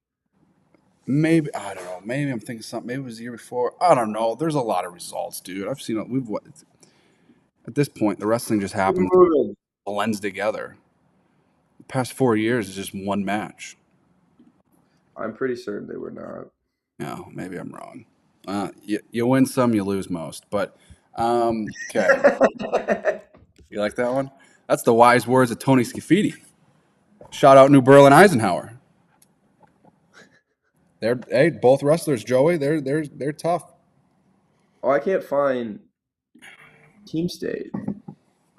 maybe I don't know. Maybe I'm thinking something. Maybe it was the year before. I don't know. There's a lot of results, dude. I've seen it. At this point, the wrestling just Keep happens, moving. blends together. The past 4 years is just one match. I'm pretty certain they were not. No, maybe I'm wrong. You win some, you lose most. But okay, you like that one? That's the wise words of Tony Scafidi. Shout out New Berlin Eisenhower. Hey, both wrestlers, Joey. They're tough. Oh, I can't find Team State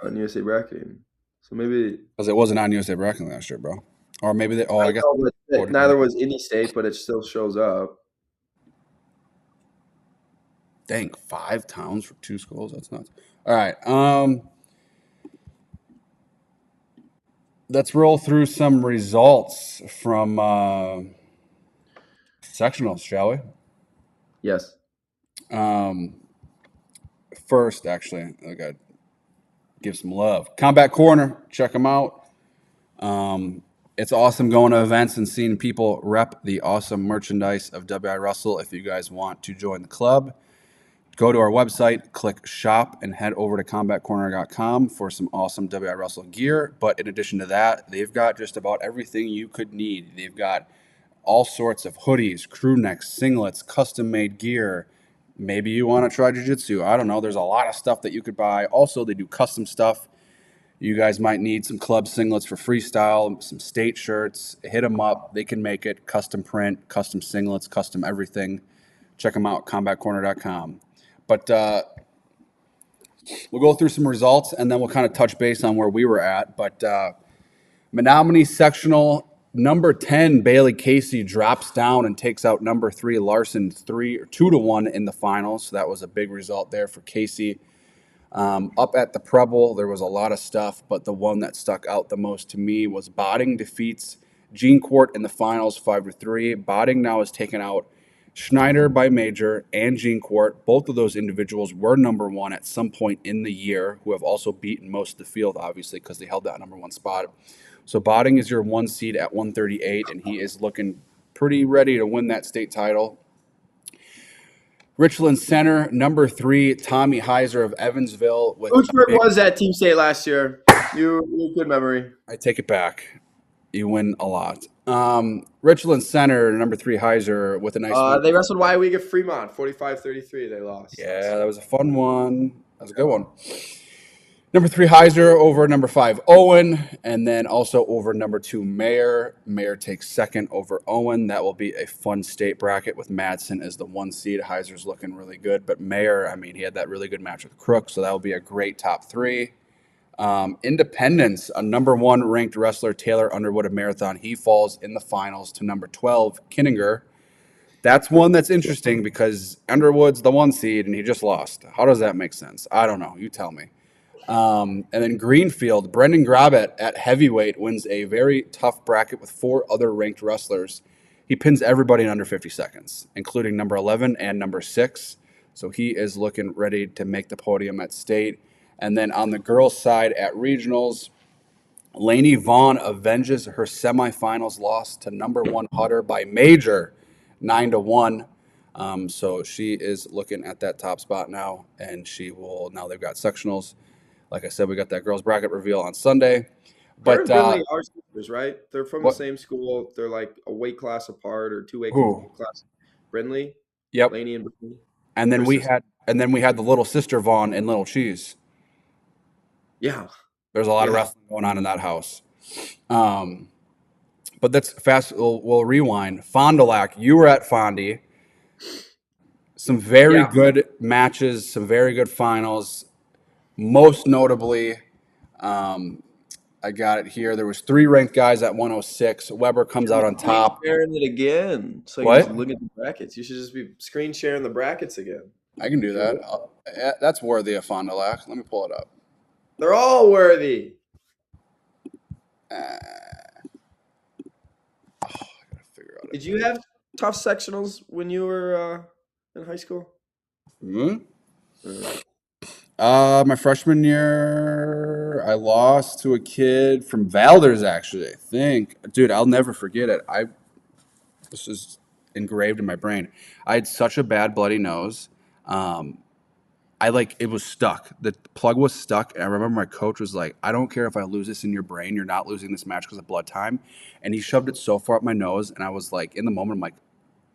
on USA Bracketing. So maybe Because it wasn't on USA Bracketing last year, bro. Or maybe they. Oh, I I guess. know that neither was any state, but it still shows up. Dang, 5 towns for 2 schools. That's nuts. All right. Let's roll through some results from sectionals, shall we? Yes. Um, First, actually, I got to give some love. Combat Corner, check them out. It's awesome going to events and seeing people rep the awesome merchandise of WIwrestle. If you guys want to join the club, go to our website, click shop, and head over to combatcorner.com for some awesome WIwrestle gear. But in addition to that, they've got just about everything you could need. They've got all sorts of hoodies, crew necks, singlets, custom made gear. Maybe you want to try jiu-jitsu. I don't know. There's a lot of stuff that you could buy. Also, they do custom stuff. You guys might need some club singlets for freestyle, some state shirts. Hit them up. They can make it custom print, custom singlets, custom everything. Check them out, combatcorner.com. But we'll go through some results and then we'll kind of touch base on where we were at. But Menominee sectional number 10, Bailey Casey drops down and takes out number 3, Larson, 2-1 in the finals. So that was a big result there for Casey. Up at the Preble, there was a lot of stuff, but the one that stuck out the most to me was Botting defeats Gene Court in the finals 5-3. Botting now has taken out Schneider by major and Gene Court. Both of those individuals were number 1 at some point in the year, who have also beaten most of the field, obviously, because they held that number 1 spot. So Botting is your 1 seed at 138, and he is looking pretty ready to win that state title. Richland Center, number 3, Tommy Heiser of Evansville. Utzberg was at Team State last year. You good memory. I take it back. You win a lot. Richland Center, number 3, Heiser with a nice win. They wrestled Wyega Fremont, 45-33. They lost. Yeah, that was a fun one. That was a good one. Number 3, Heiser over number 5, Owen, and then also over number 2, Mayer. Mayer takes second over Owen. That will be a fun state bracket with Madsen as the 1 seed. Heiser's looking really good, but Mayer, I mean, he had that really good match with Crook, so that will be a great top 3. Independence, a number 1 ranked wrestler, Taylor Underwood of Marathon. He falls in the finals to number 12, Kinninger. That's one that's interesting because Underwood's the 1 seed and he just lost. How does that make sense? I don't know. You tell me. And then Greenfield, Brendan Grabett at heavyweight wins a very tough bracket with 4 other ranked wrestlers. He pins everybody in under 50 seconds, including number 11 and number 6. So he is looking ready to make the podium at state. And then on the girls' side at regionals, Lainey Vaughn avenges her semifinals loss to number 1 Hutter by major, 9-1. So she is looking at that top spot now, and she will. Now they've got sectionals. Like I said, we got that girls' bracket reveal on Sunday. Her But and Brindley are sisters, right? They're from the what? same school. They're like a weight class apart or 2 weight Who? class. Brindley, Yep. Laney, and Brindley. And then They're we sisters. had the little sister Vaughn and Little Cheese. Yeah. There's a lot of wrestling going on in that house. But that's fast. We'll rewind. Fond du Lac, you were at Fondy. Some very good matches, some very good finals. Most notably, I got it here. There was 3 ranked guys at 106. Weber comes out on Screen top. sharing it again, so I can just What? look at the brackets. You should just be screen sharing the brackets again. I can do If you're that. with, That's worthy of Fond du Lac. Let me pull it up. they're all worthy. Uh, I gotta figure out Did it. you have tough sectionals when you were in high school? Hmm? Uh, My freshman year, I lost to a kid from Valders. Actually, I think, dude, I'll never forget it. This is engraved in my brain. I had such a bad bloody nose. Um, I like it was stuck. The plug was stuck, and I remember my coach was like, "I don't care if I lose this in your brain. You're not losing this match because of blood time." And he shoved it so far up my nose, and I was like, in the moment, I'm like,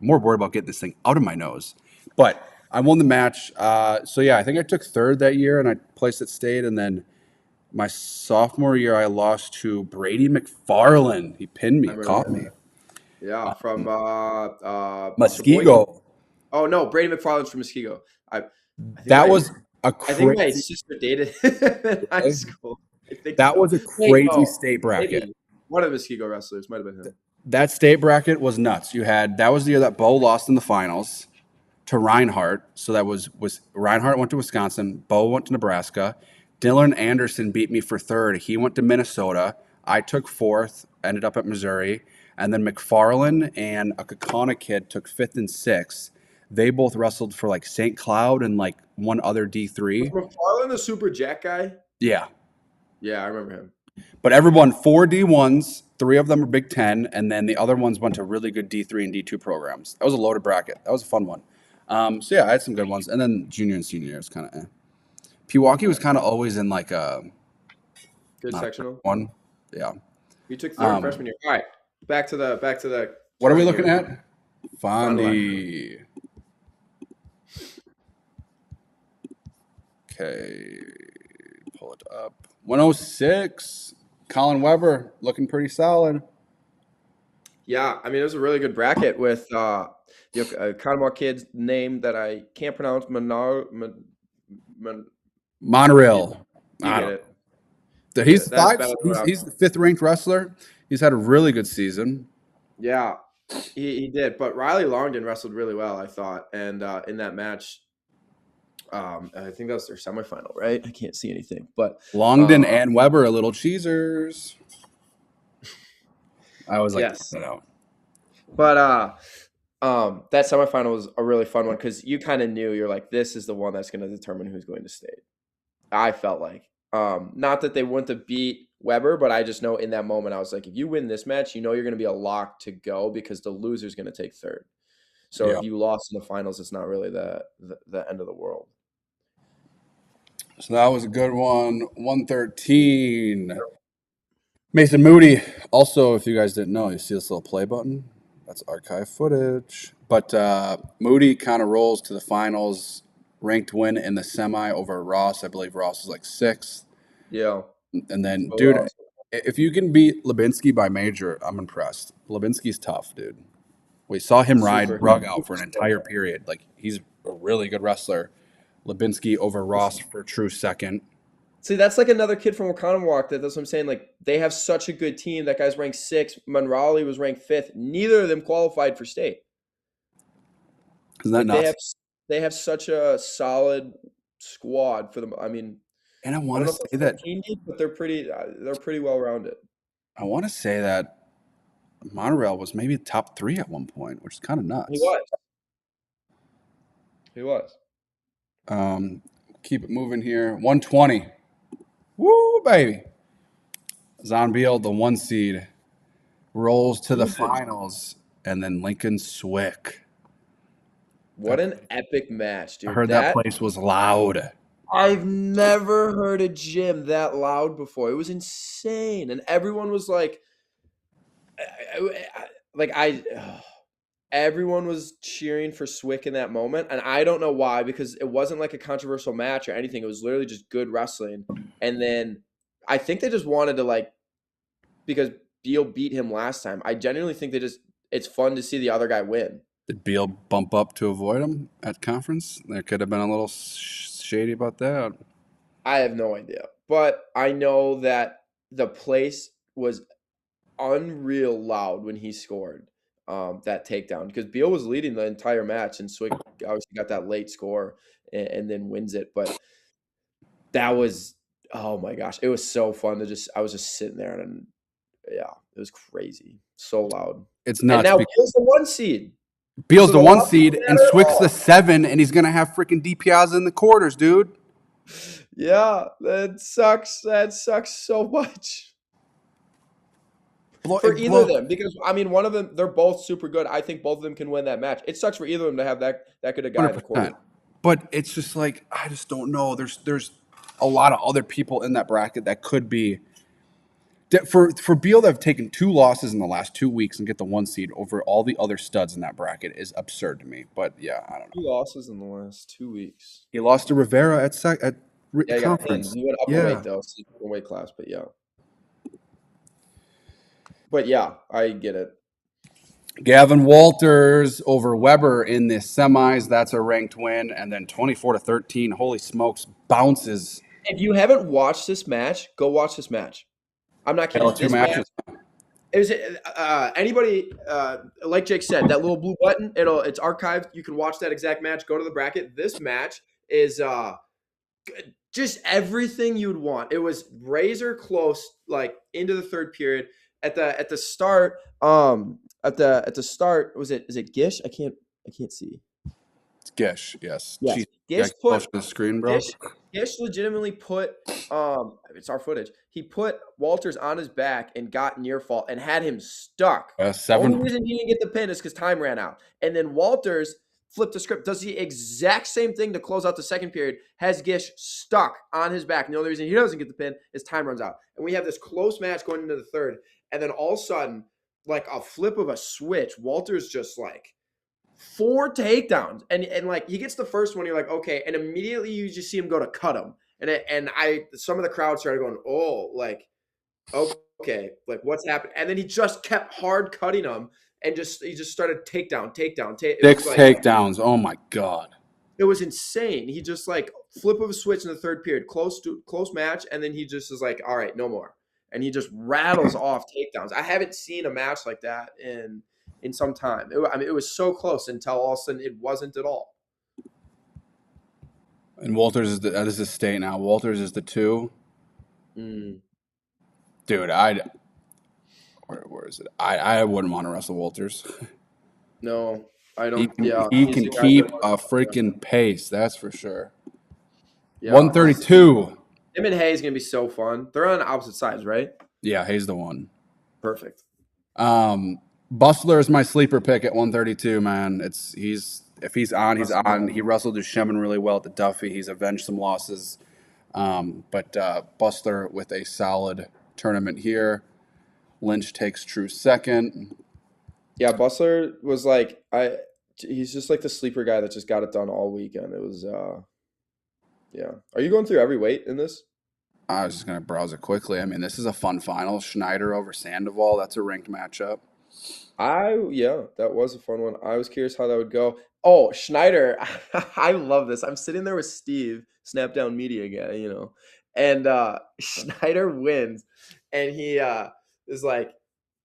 more worried about getting this thing out of my nose. But I won the match. So yeah, I think I took third that year, and I placed at state. And then my sophomore year, I lost to Brady McFarland. He pinned I me, remember caught him. me. Yeah, from Sheboygan. Muskego. Oh no, Brady McFarland's from Muskego. I I think That my was a I think my crazy. sister dated him in high Really? school. I think That so. was a Wait, crazy no, state bracket. maybe one of the Muskego wrestlers might have been him. That state bracket was nuts. You had that was the year that Bo lost in the finals to Reinhardt. So that was Reinhardt went to Wisconsin, Bo went to Nebraska. Dylan Anderson beat me for third. He went to Minnesota. I took fourth, ended up at Missouri, and then McFarland and a Kakana kid took fifth and sixth. They both wrestled for like St. Cloud and like one other Was D3. McFarland the Super Jack guy? Yeah, Yeah, I remember him. but everyone 4 D1s, 3 of them are Big Ten, and then the other ones went to really good D3 and D2 programs. That was a loaded bracket. That was a fun one. So yeah, I had some good ones, and then junior and senior year was kind of. Pewaukee was Nice. kind of always in like a Good not a great sectional. one. Yeah. You took third Um, freshman year. All right, back to the what are we freshman looking year. at? Fond du Lac. Fondy. Okay, pull it up. 106. Colin Weber looking pretty solid. Yeah, I mean it was a really good bracket with Connemara kid's name that I can't pronounce. You, Monorail. you I get don't it. know. You get He's it. That's five. better than what He's the fifth ranked wrestler. He's had a really good season. Yeah, he did. But Riley Longden wrestled really well, I thought. And in that match, I think that was their semifinal, right? I can't see anything. But Longden uh, and Weber are little cheesers. I always like to yes. point that out. But that semifinal was a really fun one because you kind of knew you're like, this is the one that's going to determine who's going to state. I felt like. Not that they wouldn't have beat Weber, but I just know in that moment I was like, if you win this match, you know you're going to be a lock to go because the loser's going to take third. So Yeah. if you lost in the finals, it's not really the end of the world. So that was a good one. 113. Mason Moody. Also, if you guys didn't know, you see this little play button? That's archive footage. But Moody kind of rolls to the finals, ranked win in the semi over Ross. I believe Ross was like sixth. Yeah. And then, But dude, if you can beat Lubinsky by major, I'm impressed. Lubinsky's tough, dude. We saw him ride super, Rug out for super an skilled. entire period. Like, he's a really good wrestler. Lubinsky over Ross for true second. See, that's like another kid from Oconomowoc. That's what I'm saying. Like they have such a good team. That guy's ranked sixth. Monraleigh was ranked fifth. Neither of them qualified for state. Isn't that Like nuts? they have such a solid squad for them. I mean, And I I want don't to know say if they're that 15 deep, but they're pretty well rounded. I want to say that Monorail was maybe top 3 at one point, which is kind of He nuts. was. He was. Um, keep it moving here. 120. Woo, baby. Zonbeal, the 1 seed, rolls to the Cruising. finals, and then Lincoln Swick. What That an epic match, I dude. heard that place was loud. I've never heard a gym that loud before. It was insane, and everyone was like, like I, everyone was cheering for Swick in that moment, and I don't know why because it wasn't like a controversial match or anything. It was literally just good wrestling, and then I think they just wanted to like because Beal beat him last time. I genuinely think it's fun to see the other guy win. Did Beal bump up to avoid him at conference? There could have been a little shady about that. I have no idea, but I know that the place was unreal loud when he scored that takedown because Beal was leading the entire match and Swick obviously got that late score and then wins it. But that was oh my gosh, it was so fun to just I was just sitting there and yeah, it was crazy, so loud. It's And nuts now because Beal's the 1 seed, Beal's so the the one loss doesn't seed and matter at Swick's the all. 7, and he's gonna have freaking DPIs in the quarters, dude. Yeah, that sucks. That sucks so much. For It either of blows them, because I mean, one of them, they're both super good. I think both of them can win that match. It sucks for either of them to have that good a guy in the quarter. 100%. But it's just like I just don't know. There's a lot of other people in that bracket that could be for Beal to have taken 2 losses in the last 2 weeks and get the 1 seed over all the other studs in that bracket is absurd to me. But yeah, I don't Two know. losses in the last 2 weeks. He lost to Rivera at Yeah, he got pinned. conference. He went up a weight Yeah, though, so different weight class. But yeah, I get it. Gavin Walters over Weber in the semis. That's a ranked win, and then 24-13. Holy smokes, bounces. If you haven't watched this match, go watch this match. I'm not Hell, kidding. two This match matches. is anybody like Jake said that little blue button. It's archived. You can watch that exact match. Go to the bracket. This match is just everything you'd want. It was razor close, like into the third period. At the start, at the start, was it is it Gish? I can't see. It's Gish, yes. Yes, Jeez, yeah, Gish close put to the screen, bro. Gish Gish legitimately put it's our footage. He put Walters on his back and got near fall and had him stuck. Only 7. reason he didn't get the pin is because time ran out. And then Walters flipped the script, does the exact same thing to close out the second period, has Gish stuck on his back. And the only reason he doesn't get the pin is time runs out. And we have this close match going into the third. And then all of a sudden, like a flip of a switch, Walters just like 4 takedowns, and like he gets the first one, you're like, okay, and immediately you just see him go to cut him, and some of the crowd started going, oh, like okay, like what's happened, and then he just kept hard cutting him, and he just started takedown. It was 6 like takedowns. Oh my god. it was insane. He just like flip of a switch in the third period, close match, and then he just is like, all right, no more, and he just rattles off takedowns. I haven't seen a match like that in some time. I mean, it was so close until all of a sudden it wasn't at all. And Walters is this is state now. Walters is the 2. Mm, Dude, where is it? I wouldn't want to wrestle Walters. no, I He don't. can, Yeah, he he's can the guy that keep wants a to. freaking pace, that's for sure. Yeah, 132. him and Hayes gonna be so fun. They're on opposite sides, right? Yeah, he's the one. Perfect. Bustler is my sleeper pick at 132, man. If he's on, he's on. He wrestled Duchemin really well at the Duffy. He's avenged some losses. But Bustler with a solid tournament here. Lynch takes true second. Yeah, Bustler was like he's just like the sleeper guy that just got it done all weekend. It was yeah. Are you going through every weight in this? I was just going to browse it quickly. I mean, this is a fun final. Schneider over Sandoval. That's a ranked matchup. Yeah, that was a fun one. I was curious how that would go. Oh, Schneider, I love this. I'm sitting there with Steve, Snapdown Media guy, and Schneider wins, and he is like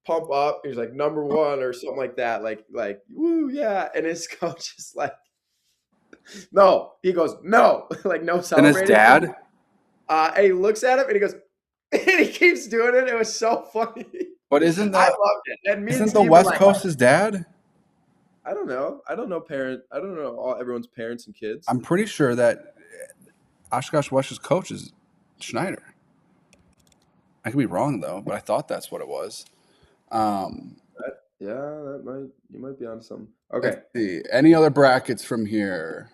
pump up. He's like number one or something like that, like woo yeah, and his coach is like, no, he goes no, like no And his celebrating. dad? And he looks at him and he goes, and he keeps doing it. It was so funny. But isn't I the loved it. And me and isn't the Steve were West like, Coast his dad? I don't know. I don't know everyone's parents and kids. I'm pretty sure that Oshkosh West's coach is Schneider. I could be wrong though, but I thought that's what it was. Yeah, you might be onto something. Let's Okay. see. Any other brackets from here?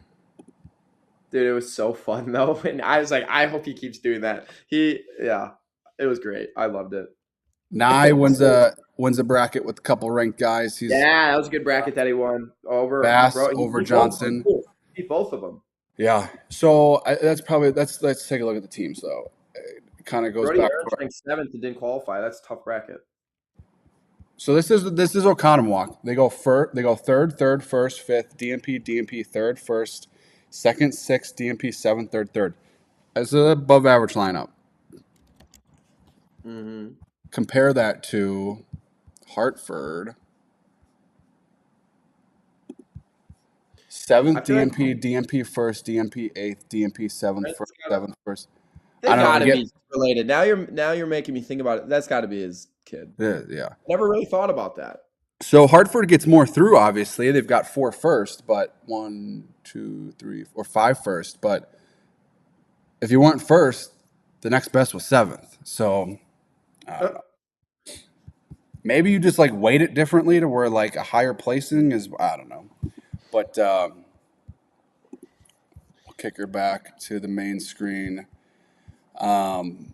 Dude, it was so fun though. And I was like, I hope he keeps doing that. Yeah, it was great. I loved it. Nye wins a bracket with a couple ranked guys. He's Yeah, that was a good bracket that he won over. Bass Bro, he over beat both of them. Johnson. Cool. He beat both of them. Yeah. So let's take a look at the teams though. It kind of goes Brody back Aaron's to ranked 7th and didn't qualify. That's a tough bracket. so this is Oconomowoc. They go third, first, fifth, DMP, third, first, second, sixth, DMP, seventh, third. That's an above average lineup. Mm-hmm. Compare that to Hartford. I Seventh feel like DMP first, DMP eighth, DMP seventh first, Brent's gotta, seventh first. they I don't know. gotta be related. Now you're making me think about it. That's got to be his kid. Yeah. Never really thought about that. So Hartford gets more through. Obviously, they've got four first, but one, two, three, or five first. But if you weren't first, the next best was seventh. So I don't know. Maybe you just like weight it differently to where like a higher placing is. I don't know. But we'll kick her back to the main screen. Um,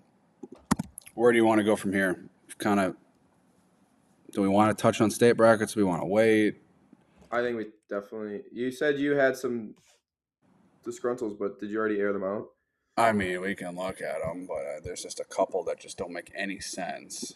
where do you want to go from here? Kind of. Do we want to touch on state brackets? Do we want to wait? I think we definitely. You said you had some disgruntles, but did you already air them out? I mean, we can look at them, but there's just a couple that just don't make any sense.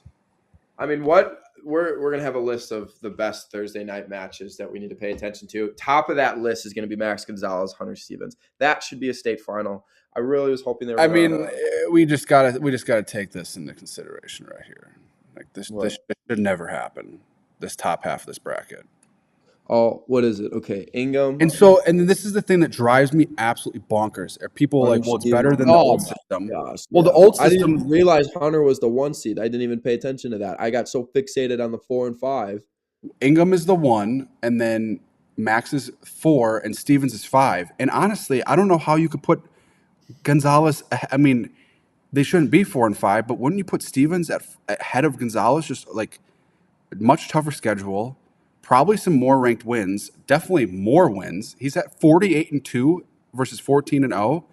I mean, what we're gonna have a list of the best Thursday night matches that we need to pay attention to. Top of that list is gonna be Max Gonzalez, Hunter Stevens. That should be a state final. I really was hoping they were I gonna. mean, we just gotta take this into consideration right here. Like this, What? this should never happen. This top half of this bracket. Oh, what is it? Okay, Ingham, And this is the thing that drives me absolutely bonkers. Are people Hunter like, well, it's better Stevens. than the Oh old my system? gosh, Well, the yeah. old I didn't even system, realize Hunter was the one seed. I didn't even pay attention to that. I got so fixated on the 4 and 5. Ingham is the one, and then Max is four, and Stevens is five. And honestly, I don't know how you could put Gonzalez. I mean, they shouldn't be 4 and 5, but wouldn't you put Stevens ahead of Gonzalez? Just like much tougher schedule, probably some more ranked wins, definitely more wins. He's at 48-2 versus 14-0.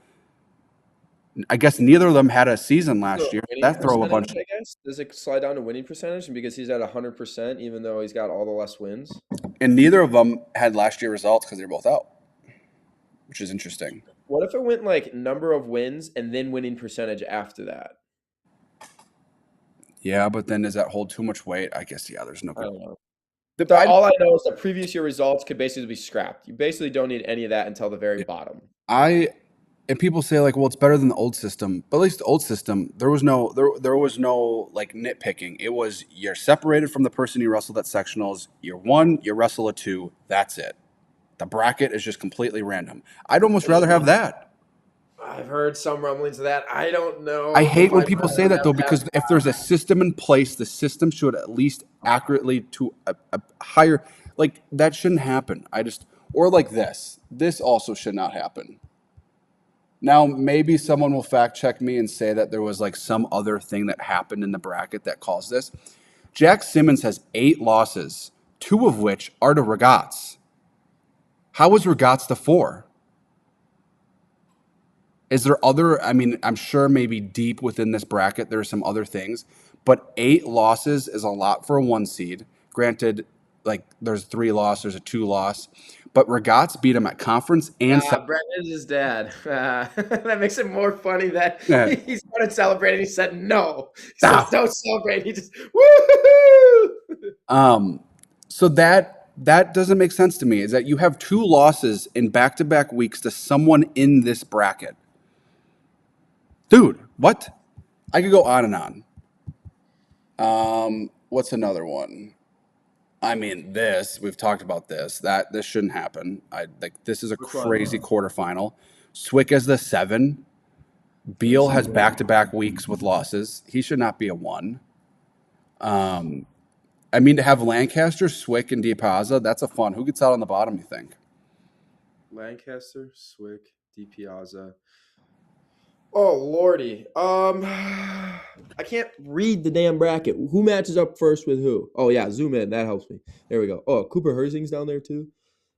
I guess neither of them had a season So last year. winning That throw a percentage, bunch, I guess. Does it slide down to winning percentage? And because he's at 100%, even though he's got all the less wins. and neither of them had last year results because they're both out, which is interesting. What if it went like number of wins and then winning percentage after that? Yeah, but then does that hold too much weight? I guess there's no I good. don't know. I All I know is that previous year results could basically be scrapped. You basically don't need any of that until the very bottom. I and people say like, well, it's better than the old system, but at least the old system there was no like nitpicking. It was you're separated from the person you wrestled at sectionals. You're one, you wrestle a two. That's it. The bracket is just completely random. I'd almost rather have that. I've heard some rumblings of that. I don't I know hate if when I'd people say rather that have though, that. because if there's a system in place, the system should at least accurately to a higher like that shouldn't happen. Or like this. This also should not happen. Now, maybe someone will fact check me and say that there was like some other thing that happened in the bracket that caused this. Jack Simmons has 8 losses, 2 of which are to Regatz. How was Regatz the 4? Is there other? I mean, I'm sure maybe deep within this bracket there are some other things, but 8 losses is a lot for a 1 seed. Granted, like there's 3 loss, there's a 2 loss, but Regatz beat him at conference and Brett is his dad. That makes it more funny that yeah. he started celebrating. He said no. He says Ah. don't celebrate. He just woo. Um, so that doesn't make sense to me. Is that you have 2 losses in back-to-back weeks to someone in this bracket, dude? What? I could go on and on. What's another one? I mean, this we've talked about this. That this shouldn't happen. I like this is a Which one? crazy quarterfinal. Swick as the 7. Beal has back-to-back weeks with losses. He should not be a 1. I mean, to have Lancaster, Swick, and DiPazza, that's a fun. Who gets out on the bottom, you think? Lancaster, Swick, DiPiazza. Oh lordy. I can't read the damn bracket. Who matches up first with who? Oh yeah, zoom in. That helps me. There we go. Oh, Cooper Herzing's down there too.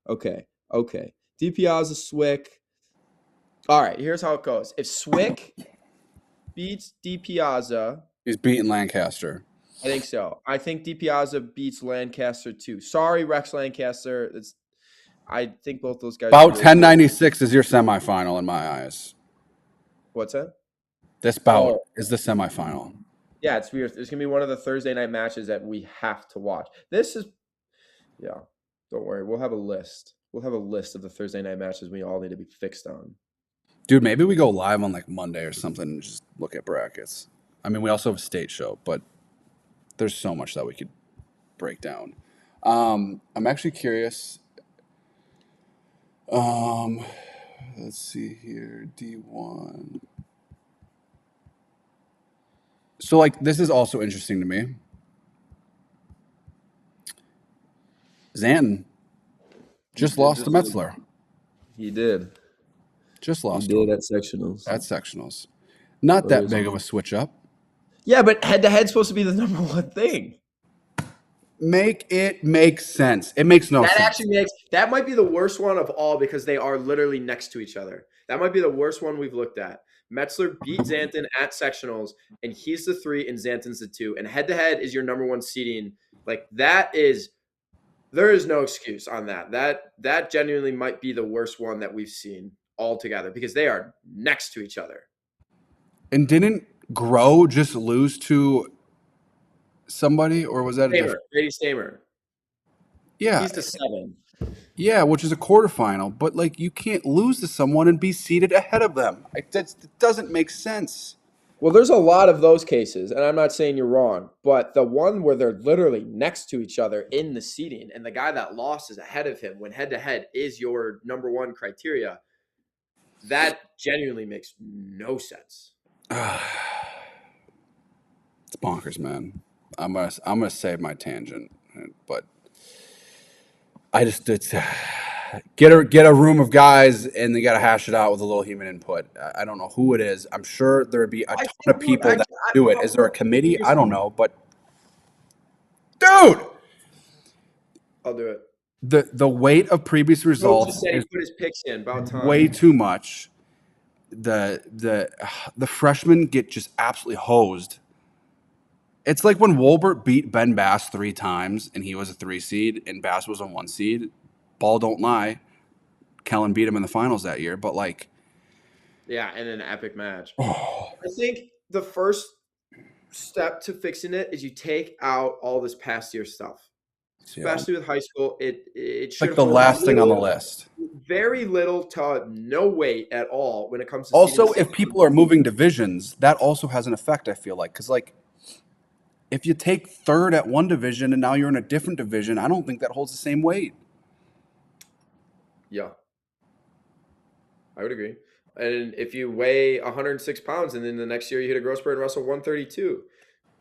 Okay. Okay. DiPiazza, Swick. All right. Here's how it goes. If Swick beats DiPiazza, He's beating Lancaster. I think so. I think DiPiazza beats Lancaster too. Sorry, Rex Lancaster. I think both those guys are Bout really good. 1096 is your semifinal in my eyes. What's that? This bout Oh, is the semifinal. yeah, it's weird. It's gonna be one of the Thursday night matches that we have to watch. This is, yeah. Don't worry, we'll have a list. We'll have a list of the Thursday night matches we all need to be fixed on. Dude, maybe we go live on like Monday or something and just look at brackets. I mean, we also have a state show, but there's so much that we could break down. I'm actually curious. Um, let's see here, D1. So, like, this is also interesting to me. Xanten just lost to Metzler. He did. Just He lost to did him at sectionals. at sectionals. Not that Others- big of a switch up. Yeah, but head to head's supposed to be the number one thing. Make it make sense. It makes no That sense. actually makes that might be the worst one of all because they are literally next to each other. That might be the worst one we've looked at. Metzler beat Xanten at sectionals, and he's the 3 and Xanten's the 2. And head to head is your number 1 seeding. Like that is there is no excuse on that. That genuinely might be the worst one that we've seen altogether because they are next to each other. And didn't Grow just lose to somebody, or was that a different? Brady Stamer. Yeah, He's the 7. yeah, which is a quarterfinal. But like, you can't lose to someone and be seated ahead of them. That doesn't make sense. Well, there's a lot of those cases, and I'm not saying you're wrong, but the one where they're literally next to each other in the seating, and the guy that lost is ahead of him when head to head is your number 1 criteria, that genuinely makes no sense. It's bonkers, man. I'm gonna save my tangent, but it's get a room of guys and they gotta hash it out with a little human input. I don't know who it is. I'm sure there would be a ton of people that do it. Is there a committee? I don't know, but dude, I'll do it. the weight of previous Coach results just said he is put his picks in about time. way too much. The freshmen get just absolutely hosed. It's like when Wolbert beat Ben Bass 3 times and he was a 3 seed and Bass was a 1 seed. Ball don't lie. Kellen beat him in the finals that year, but like, Yeah, and an epic match. I think the first step to fixing it is you take out all this past year stuff. Especially with high school, it should like the hold last thing on the list. very little to no weight at all when it comes to Also, seeding if people are moving divisions, that also has an effect, I feel like. Because, like, if you take third at one division and now you're in a different division, I don't think that holds the same weight. Yeah. I would agree. And if you weigh 106 pounds and then the next year you hit a growth spurt and wrestle 132,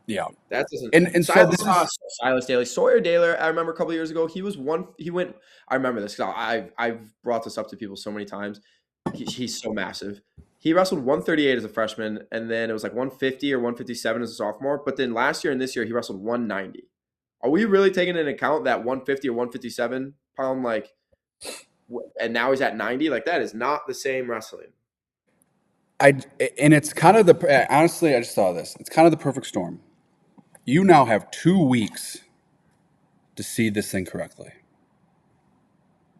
Yeah. that doesn't. And so Silas, this is Silas Daly, Sawyer Daler. I remember a couple years ago, he was one. He went. I remember this because I've brought this up to people so many times. He's so massive. He wrestled 138 as a freshman, and then it was like 150 or 157 as a sophomore. But then last year and this year, he wrestled 190. Are we really taking into account that 150 or 157 pound like? And now he's at 90. Like that is not the same wrestling. and it's kind of the honestly, I just saw this. It's kind of the perfect storm. You now have 2 weeks to see this thing correctly.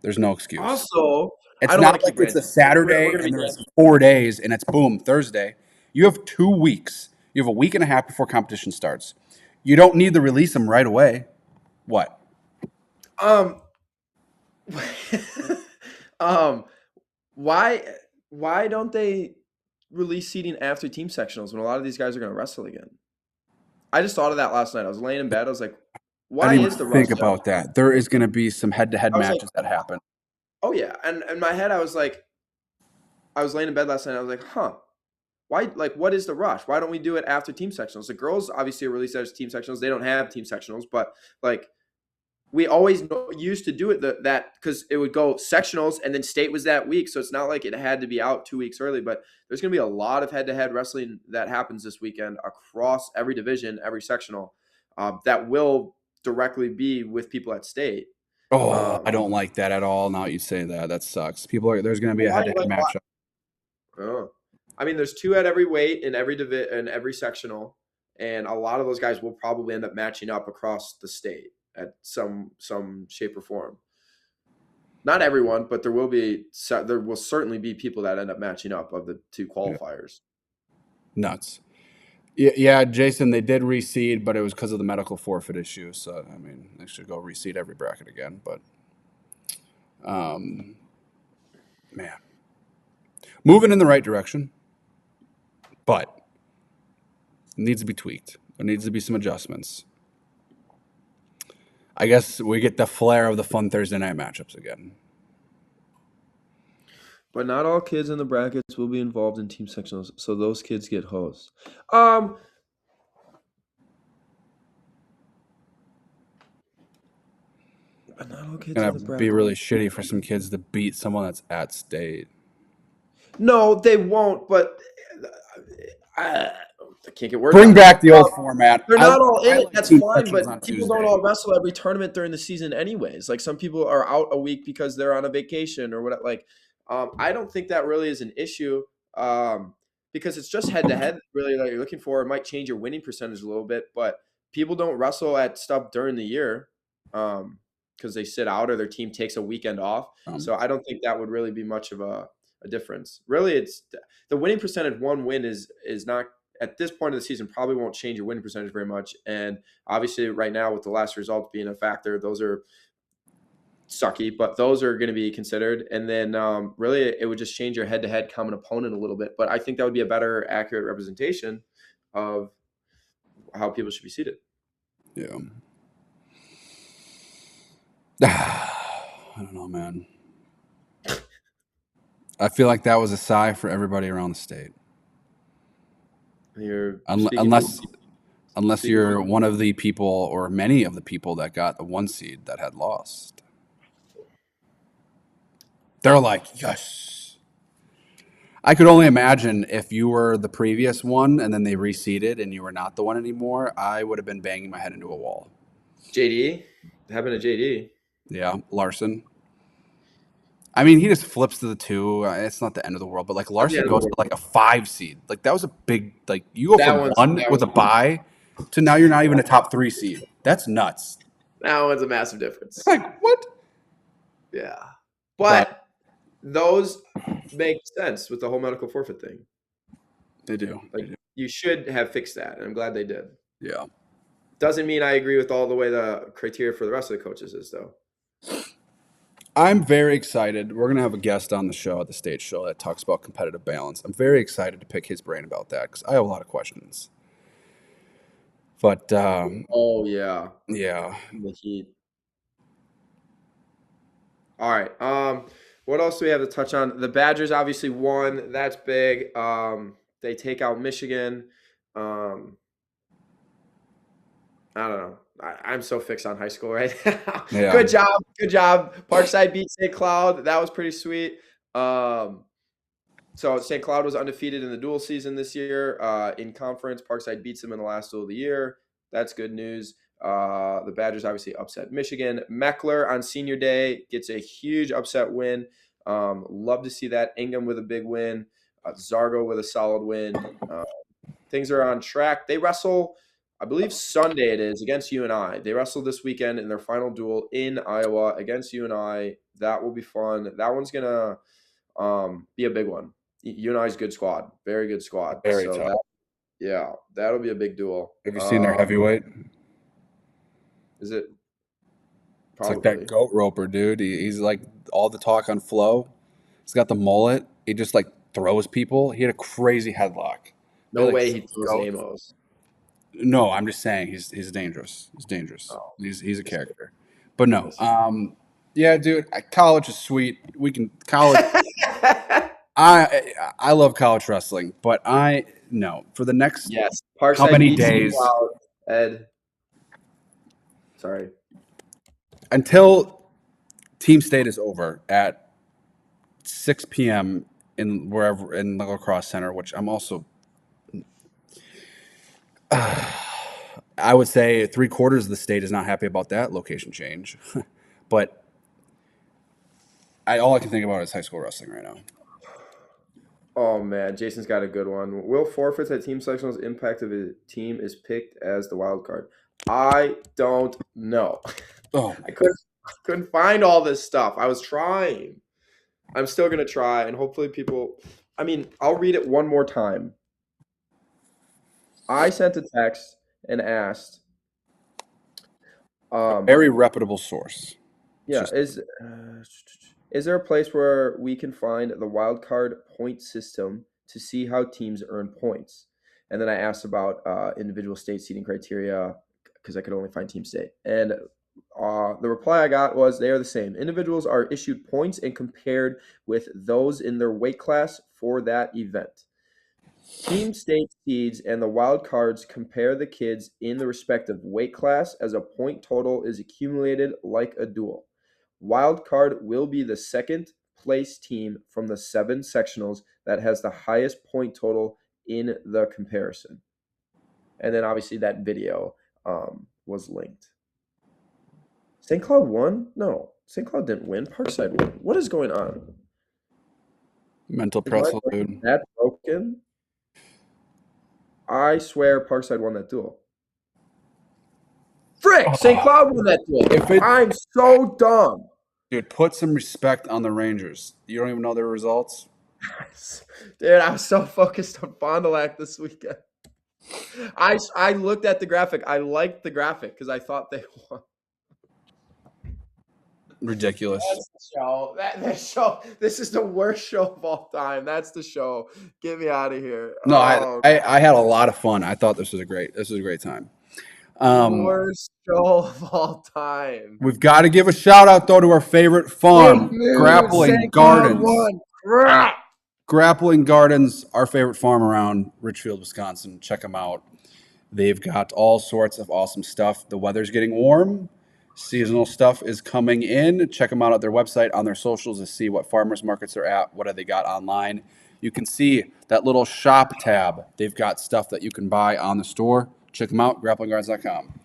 There's no excuse. Also, It's I don't not want to like keep it's a ranting. Saturday We're gonna and be there's 4 days and it's boom, Thursday. You have 2 weeks. You have a week and a half before competition starts. You don't need to release them right away. What? um, um, why don't they release seating after team sectionals when a lot of these guys are going to wrestle again? I just thought of that last night. I was laying in bed. I was like, I why didn't is the even rush think though? about that. There is going to be some head-to-head I was like, matches that happen. oh yeah, and in my head, I was like, I was laying in bed last night. I was like, huh. Why? Like, what is the rush? Why don't we do it after team sectionals? The girls obviously are released as team sectionals. They don't have team sectionals, but like we always used to do it that because it would go sectionals and then state was that week. So it's not like it had to be out 2 weeks early, but there's going to be a lot of head-to-head wrestling that happens this weekend across every division, every sectional that will directly be with people at state. Oh, I don't like that at all. Now you say that. That sucks. There's going to be a head-to-head matchup. Oh. I mean, there's 2 at every weight in every sectional, and a lot of those guys will probably end up matching up across the state at some shape or form. Not everyone, but there will certainly be people that end up matching up of the 2 qualifiers. Nuts. Yeah, Jason, they did reseed, but it was because of the medical forfeit issue. So, I mean, they should go reseed every bracket again. But, man, moving in the right direction. But It needs to be tweaked. There needs to be some adjustments. I guess we get the flair of the fun Thursday night matchups again. But not all kids in the brackets will be involved in team sectionals, so those kids get hosts. Um, but not all kids Gonna in the be bracket. really shitty for some kids to beat someone that's at state. No, they won't. But I, I can't get words Bring out. back the old format. They're not all in I it. like That's team fine. sections But on people don't Tuesday. all wrestle every tournament during the season, anyways. Like some people are out a week because they're on a vacation or what. Like, I don't think that really is an issue. Because it's just head to head. Really, that you're looking for. It might change your winning percentage a little bit, but people don't wrestle at stuff during the year. Because they sit out or their team takes a weekend off. So I don't think that would really be much of a difference. Really, it's the winning percentage. One win is not at this point of the season probably won't change your winning percentage very much. And obviously, right now with the last results being a factor, those are sucky, but those are going to be considered. And then really, it would just change your head-to-head common opponent a little bit. But I think that would be a better, accurate representation of how people should be seated. Yeah. I don't know, man. I feel like that was a sigh for everybody around the state. You're Unless speaking you're for one of the people or many of the people that got the 1 seed that had lost. They're like, yes. I could only imagine if you were the previous one and then they reseeded and you were not the one anymore, I would have been banging my head into a wall. JD. It happened to JD. Yeah, Larson. I mean, he just flips to the 2. It's not the end of the world, but like At the Larson end of the goes to world. like a 5 seed. Like that was a big like you go from one That with one's a bye to now you're not even a top 3 seed. That's nuts. that one's a massive difference. Like what? Yeah. But But those make sense with the whole medical forfeit thing. they do. They Like do. you should have fixed that, and I'm glad they did. Yeah. Doesn't mean I agree with all the way the criteria for the rest of the coaches is though. I'm very excited. We're going to have a guest on the show at the stage show that talks about competitive balance. I'm very excited to pick his brain about that because I have a lot of questions. But Oh yeah, yeah, the Heat. All right. What else do we have to touch on? The Badgers obviously won. That's big. They take out Michigan. Um, I don't know. I'm so fixed on high school right now. yeah, Good job. Good job. Parkside beat St. Cloud. That was pretty sweet. So St. Cloud was undefeated in the dual season this year. In conference, Parkside beats them in the last duel of the year. That's good news. The Badgers obviously upset Michigan. Meckler on senior day gets a huge upset win. Love to see that. Ingham with a big win. Zargo with a solid win. Things are on track. They wrestle, I believe Sunday it is, against UNI. They wrestle this weekend in their final duel in Iowa against UNI. That will be fun. That one's going to be a big one. UNI's good squad. Very good squad. very So tough. that, yeah, that'll be a big duel. Have you seen their heavyweight? Is it? It's like Probably. that goat roper, dude. He's like all the talk on Flow. He's got the mullet. He just like throws people. He had a crazy headlock. They No like way he throws goat. Amos. No, I'm just saying he's dangerous. He's dangerous. Oh, He's a this character. But no, is. yeah, dude. College is sweet. We can college. I love college wrestling, but I no for the next Yes. how Parkside many beats St. days Cloud. Ed. Sorry. until Team State is over at 6 p.m. in wherever in the lacrosse center, which I'm also. I would say 3/4 of the state is not happy about that location change, but all I can think about is high school wrestling right now. Oh man, Jason's got a good one. Will forfeits at team sectionals impact if a team is picked as the wild card? I don't know. Oh, I couldn't find all this stuff. I was trying. I'm still gonna try, and hopefully people. I mean, I'll read it one more time. I sent a text and asked, a um, very reputable source. It's yeah, just is there a place where we can find the wild card point system to see how teams earn points? And then I asked about individual state seating criteria because I could only find team state. And the reply I got was they are the same. Individuals are issued points and compared with those in their weight class for that event. Team state seeds and the wild cards compare the kids in the respective weight class as a point total is accumulated like a duel. Wild card will be the second place team from the 7 sectionals that has the highest point total in the comparison. And then obviously that video was linked. St. Cloud won? No, St. Cloud didn't win. Parkside won. What is going on? Mental Is my pretzel, brain dude. that broken? I swear Parkside won that duel. Frick! St. Cloud won that duel. If it, I'm so dumb. dude, put some respect on the Rangers. You don't even know their results. Dude, I was so focused on Fond du Lac this weekend. I looked at the graphic. I liked the graphic because I thought they won. Ridiculous. That's the show. That show. This is the worst show of all time. That's the show. Get me out of here. No, Oh, I had a lot of fun. I thought this was a great time. worst show of all time. We've got to give a shout out though to our favorite Fake farm, news. Grappling St. Cloud Gardens. won. Crap. Grappling Gardens, our favorite farm around Richfield, Wisconsin. Check them out. They've got all sorts of awesome stuff. The weather's getting warm. Seasonal stuff is coming in. Check them out at their website, on their socials to see what farmers markets are at, what have they got online. You can see that little shop tab. They've got stuff that you can buy on the store. Check them out, grapplinggardens.com.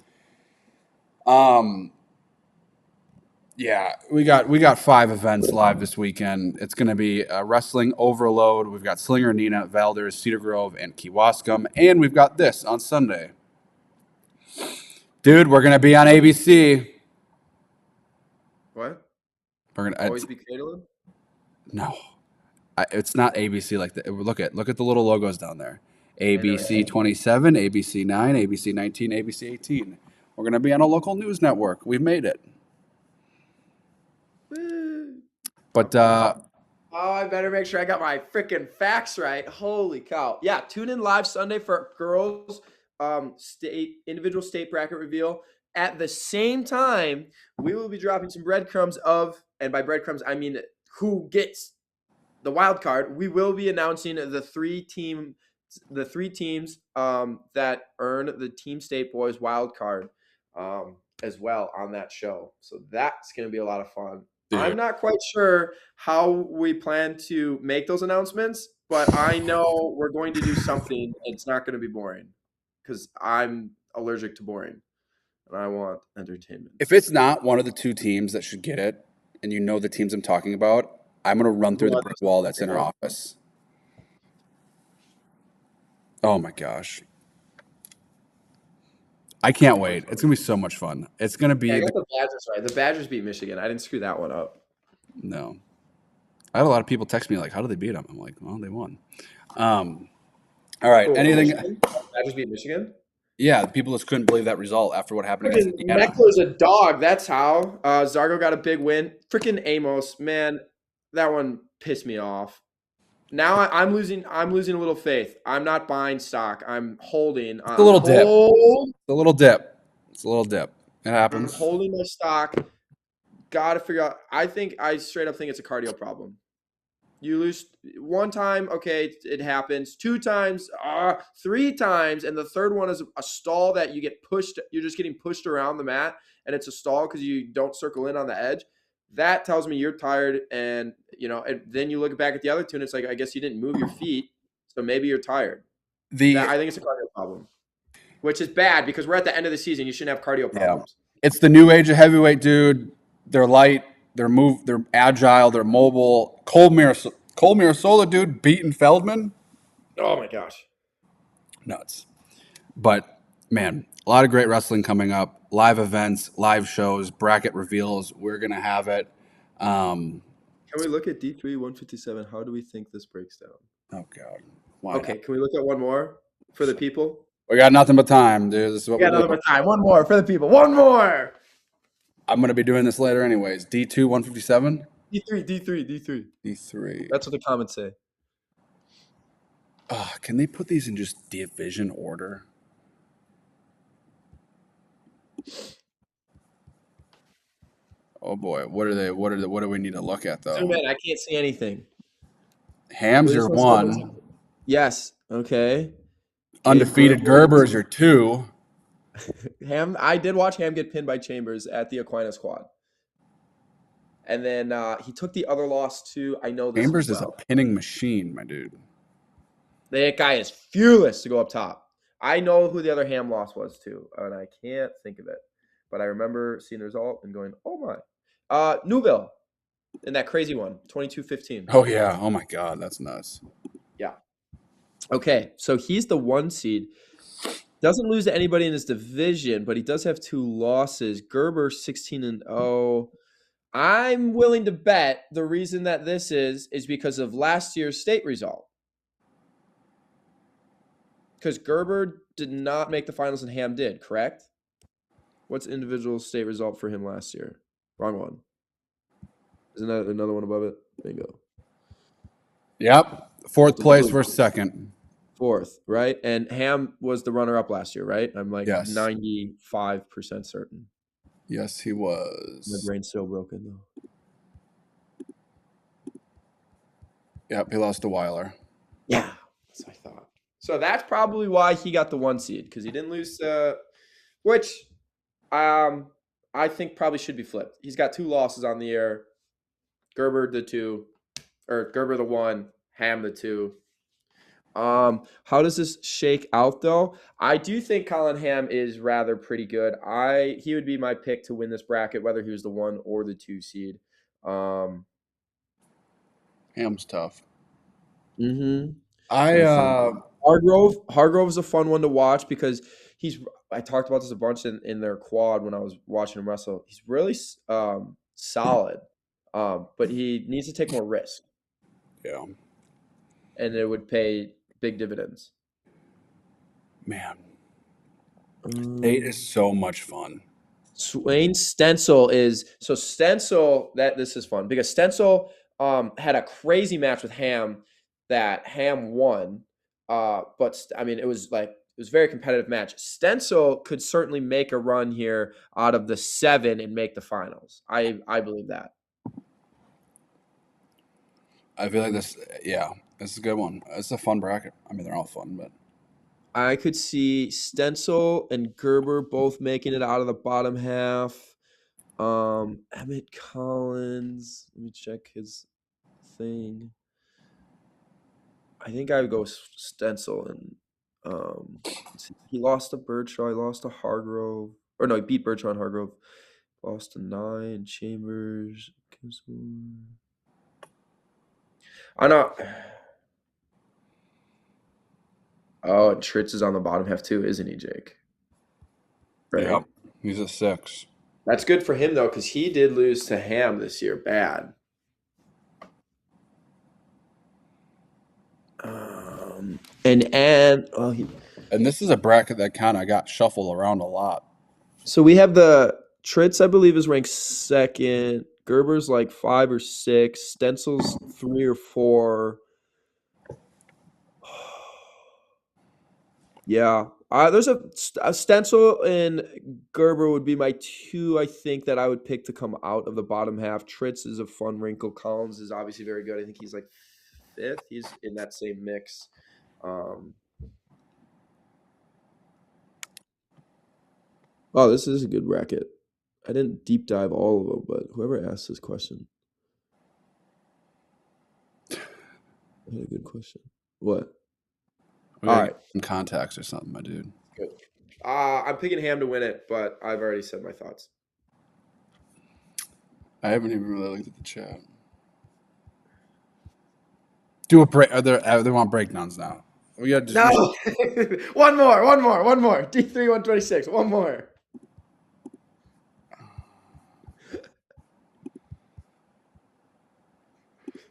Yeah, we got 5 events live this weekend. It's going to be wrestling overload. We've got Slinger, Neenah, Valders, Cedar Grove, and Kewaskum, and we've got this on Sunday. Dude, we're going to be on ABC. What? We're gonna Always be cradling? no, it's not ABC like that. Look at the little logos down there. ABC 27, ABC 9, ABC 19, ABC 18. We're going to be on a local news network. We've made it. But Oh, I better make sure I got my freaking facts right. Holy cow. Yeah, tune in live Sunday for girls individual state bracket reveal. At the same time, we will be dropping some breadcrumbs of, and by breadcrumbs, I mean who gets the wild card. We will be announcing the three teams that earn the Team State Boys wild card as well on that show. So that's going to be a lot of fun. dude, I'm not quite sure how we plan to make those announcements, but I know we're going to do something. It's not going to be boring because I'm allergic to boring and I want entertainment. if it's not one of the 2 teams that should get it, and you know the teams I'm talking about, I'm going to run through the brick wall that's in our office. Oh my gosh. I can't wait. It's going to be so much fun. It's going to be I got the Badgers right. The Badgers beat Michigan. I didn't screw that one up. no. I had a lot of people text me like, "How did they beat them?" I'm like, "Well, they won." All right. Oh, Anything? Michigan? Badgers beat Michigan? Yeah, people just couldn't believe that result after what happened against Freaking Indiana. Meckler's a dog. That's how. Zargo got a big win. Freaking Amos, man, that one pissed me off. Now I'm losing. I'm losing a little faith. I'm not buying stock. I'm holding. It's a little dip. It's a little dip. It's a little dip. It I'm happens. holding my stock. Got to figure out. I straight up think it's a cardio problem. You lose one time, okay, it happens. 2 times, 3 times, and the third one is a stall that you get pushed. You're just getting pushed around the mat, and it's a stall because you don't circle in on the edge. That tells me you're tired, and and then you look back at the other 2, and it's like I guess you didn't move your feet, so maybe you're tired. I think it's a cardio problem, which is bad because we're at the end of the season. You shouldn't have cardio problems. Yeah. It's the new age of heavyweight, dude. They're light. They're agile. They're mobile. Cole Mirasola, dude, beating Feldman. Oh my gosh. Nuts. But man, a lot of great wrestling coming up. Live events, live shows, bracket reveals. We're gonna have it. Can we look at D3 157? How do we think this breaks down? Oh God. Why Okay, not? can we look at one more for the people? We got nothing but time, dude. This is what We got we're another doing. time. One more for the people. One more. I'm gonna be doing this later anyways. D2 157. D3, D3, D3. D3. That's what the comments say. Can they put these in just division order? Oh boy, what are they? What do we need to look at Zoom though? in. I can't see anything. Ham's Please your don't say what's one. yes. Okay. Gabe Undefeated Gerber. Gerber's your two. Ham. I did watch Ham get pinned by Chambers at the Aquinas quad. And then he took the other loss to, I know this as Chambers is a well. pinning machine, my dude. That guy is fearless to go up top. I know who the other Ham loss was too, and I can't think of it. But I remember seeing the result and going, oh my. Newville in that crazy one, 22-15. Oh yeah. Oh my God, that's nuts. Yeah. Okay, so he's the 1 seed. Doesn't lose to anybody in his division, but he does have 2 losses. Gerber 16-0. I'm willing to bet the reason that this is because of last year's state result. Because Gerber did not make the finals and Ham did, correct? What's individual state result for him last year? Wrong one. Isn't that another one above it? Bingo. Yep. Fourth So place blue. versus second. 4th, right? And Ham was the runner-up last year, right? I'm like Yes. 95% certain. Yes, he My was. brain's still broken though. Yep, he lost to Weiler. Yeah, that's what I thought. So that's probably why he got the 1 seed, because he didn't lose which I think probably should be flipped. He's got 2 losses on the year. Gerber the 2, or Gerber the 1, Ham the 2. How does this shake out though? I do think Colin Ham is rather pretty good. He would be my pick to win this bracket, whether he was the 1 or the 2 seed. Ham's tough. Mm-hmm. I Hargrove is a fun one to watch because I talked about this a bunch in their quad when I was watching him wrestle. He's really solid, but he needs to take more risk, yeah. and it would pay big dividends. Man. 8 is so much fun. Swain Stencil that this is fun because Stencil had a crazy match with Ham that Ham won. But I mean, it was a very competitive match. Stencil could certainly make a run here out of the 7 and make the finals. I believe that. I feel like this is a good one. It's a fun bracket. I mean, they're all fun, but I could see Stencil and Gerber both making it out of the bottom half. Emmett Collins. Let me check his thing. I think I would go Stencil and he lost to Birdshaw, he lost to Hargrove. Or no, he beat Birdshaw and Hargrove. Lost to 9, Chambers. I know. Oh, and Tritz is on the bottom half too, isn't he, Jake? Right. yeah, he's a 6. That's good for him though, because he did lose to Ham this year, bad. And this is a bracket that kind of got shuffled around a lot. So we have the Tritz, I believe, is ranked 2nd. Gerber's like 5 or 6. Stencil's 3 or 4. Yeah. There's a Stencil and Gerber would be my 2, I think, that I would pick to come out of the bottom half. Tritz is a fun wrinkle. Collins is obviously very good. I think he's like 5th. He's in that same mix. Oh, this is a good bracket. I didn't deep dive all of them, but whoever asked this question had a good question. What? All right, some contacts or something, my dude. Good. I'm picking Ham to win it, but I've already said my thoughts. I haven't even really looked at the chat. Do a break. They want breakdowns now. We got just no. One more. D3 126. One more.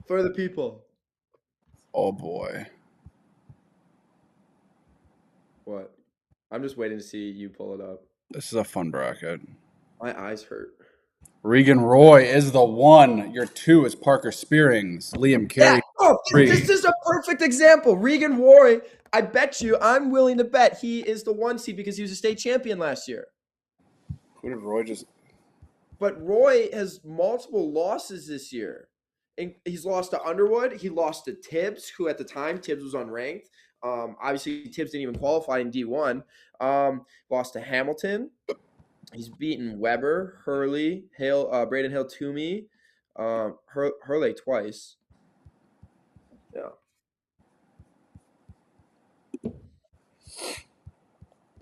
For the people. Oh boy. What? I'm just waiting to see you pull it up. This is a fun bracket. My eyes hurt. Regan Roy is the 1. Your 2 is Parker Spearings. Liam Carey. Yeah. No, this three. is a perfect example. Regan Roy, I bet you, I'm willing to bet he is the 1 seed because he was a state champion last year. Who did Roy just? But Roy has multiple losses this year. And he's lost to Underwood. He lost to Tibbs, who at the time, Tibbs was unranked. Obviously, Tibbs didn't even qualify in D1. Lost to Hamilton. He's beaten Weber, Hurley, Hale, Braden Hill, Toomey, Hurley twice. Yeah.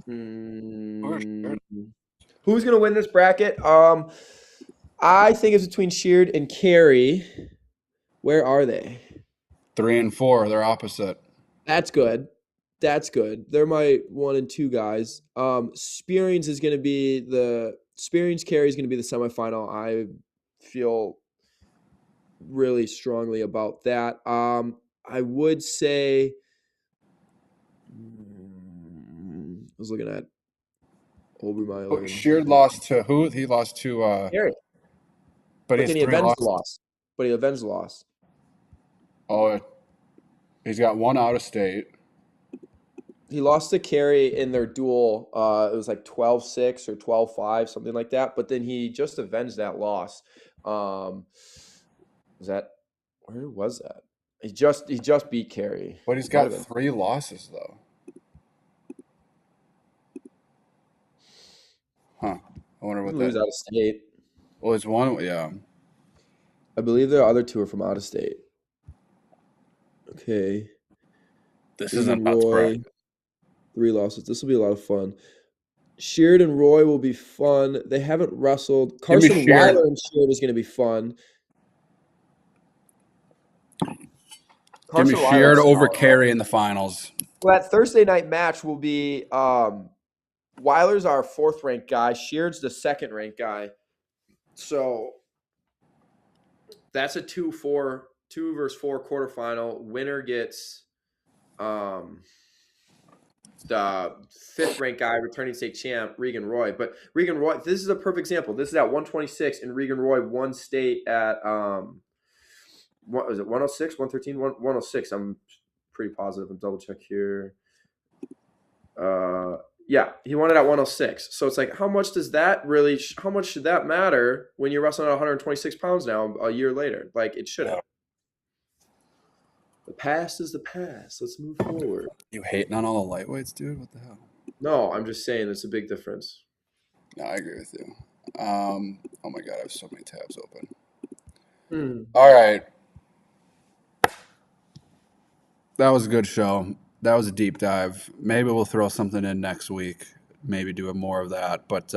Who's going to win this bracket? I think it's between Sheard and Carey. Where are they? 3 and 4. They're opposite. That's good. That's good. They're my 1 and 2 guys. Spearings is going to be Spearings Carey is going to be the semifinal. I feel really strongly about that. I would say I was looking at Obermeyer. Sheard lost to who? He lost to. Carey, But he but has then he 3 avenged the losses. loss. But he avenged the loss. Oh, he's got 1 out of state. He lost to Carey in their duel. It was like 12-6 or 12-5, something like that. But then he just avenged that loss. Was that where was that? He just beat Carey. But he's got 3 losses though. Huh. I wonder what He was that. out of state. Well, it's one. Yeah. I believe the other 2 are from out of state. Okay. This is a Regan nuts Roy, bracket. 3 losses. This will be a lot of fun. Sheard and Roy will be fun. They haven't wrestled. Carson Sheard. Weiler and Sheard is going to be fun. Give me Sheard over Carey in the finals. Well, that Thursday night match will be Weiler's our 4th ranked guy. Sheard's the 2nd ranked guy. So that's a 2 versus 4 quarterfinal. Winner gets the 5th ranked guy, returning state champ, Regan Roy. But Regan Roy, this is a perfect example. This is at 126, and Regan Roy won state at what was it, 106, 113, 106. I'm pretty positive. I'm double check here. Yeah, he won it at 106. So it's like, how much should that matter when you're wrestling at 126 pounds now a year later? Like, it shouldn't. Yeah. The past is the past. Let's move forward. You hating on all the lightweights, dude? What the hell? No, I'm just saying there's a big difference. No, I agree with you. Oh my God, I have so many tabs open. All right. That was a good show. That was a deep dive. Maybe we'll throw something in next week. Maybe do more of that. But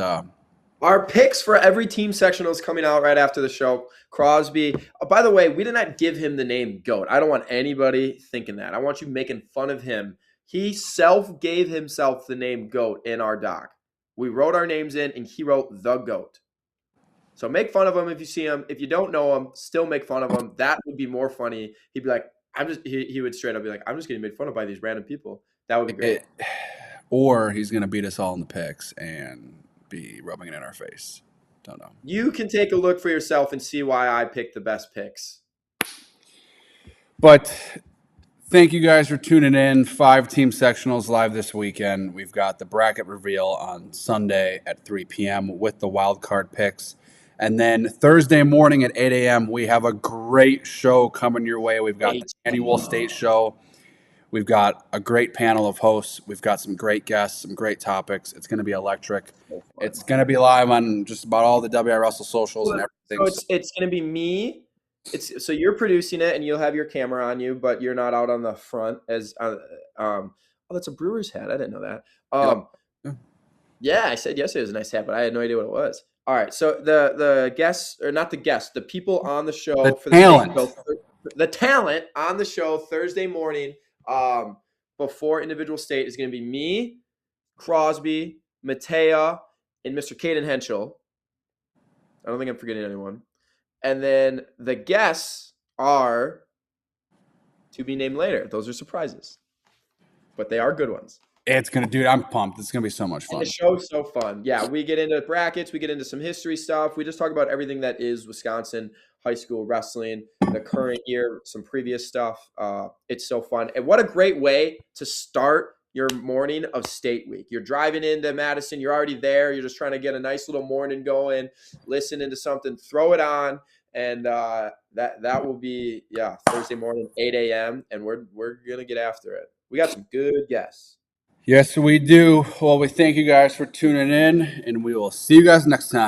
our picks for every team sectional is coming out right after the show. Crosby. By the way, we did not give him the name GOAT. I don't want anybody thinking that. I want you making fun of him. He gave himself the name GOAT in our doc. We wrote our names in, and he wrote the GOAT. So make fun of him if you see him. If you don't know him, still make fun of him. That would be more funny. He'd be like, he would straight up be like, I'm just getting made fun of by these random people. That would be great. Or he's going to beat us all in the picks and be rubbing it in our face. Don't know. You can take a look for yourself and see why I picked the best picks. But thank you guys for tuning in. 5 team sectionals live this weekend. We've got the bracket reveal on Sunday at 3 p.m. with the wild card picks. And then Thursday morning at 8 a.m., we have a great show coming your way. We've got the annual state show. We've got a great panel of hosts. We've got some great guests, some great topics. It's going to be electric. It's going to be live on just about all the WIwrestle socials and everything. So it's going to be me. So you're producing it, and you'll have your camera on you, but you're not out on the front as oh, that's a Brewers hat. I didn't know that. Yeah, I said yesterday it was a nice hat, but I had no idea what it was. All right, so the guests, or not the guests, the people on the show, the talent on the show Thursday morning, before individual state is going to be me, Crosby, Matea, and Mr. Caden Henschel. I don't think I'm forgetting anyone. And then the guests are to be named later. Those are surprises, but they are good ones. It's going to, dude, I'm pumped. It's going to be so much fun. And the show's so fun. Yeah, we get into brackets. We get into some history stuff. We just talk about everything that is Wisconsin high school wrestling, the current year, some previous stuff. It's so fun. And what a great way to start your morning of state week. You're driving into Madison, you're already there, you're just trying to get a nice little morning going, listening to something, throw it on, and that will be Thursday morning 8 a.m. and we're gonna get after it. We got some good guests. Yes, we do. Well, we thank you guys for tuning in, and we will see you guys next time.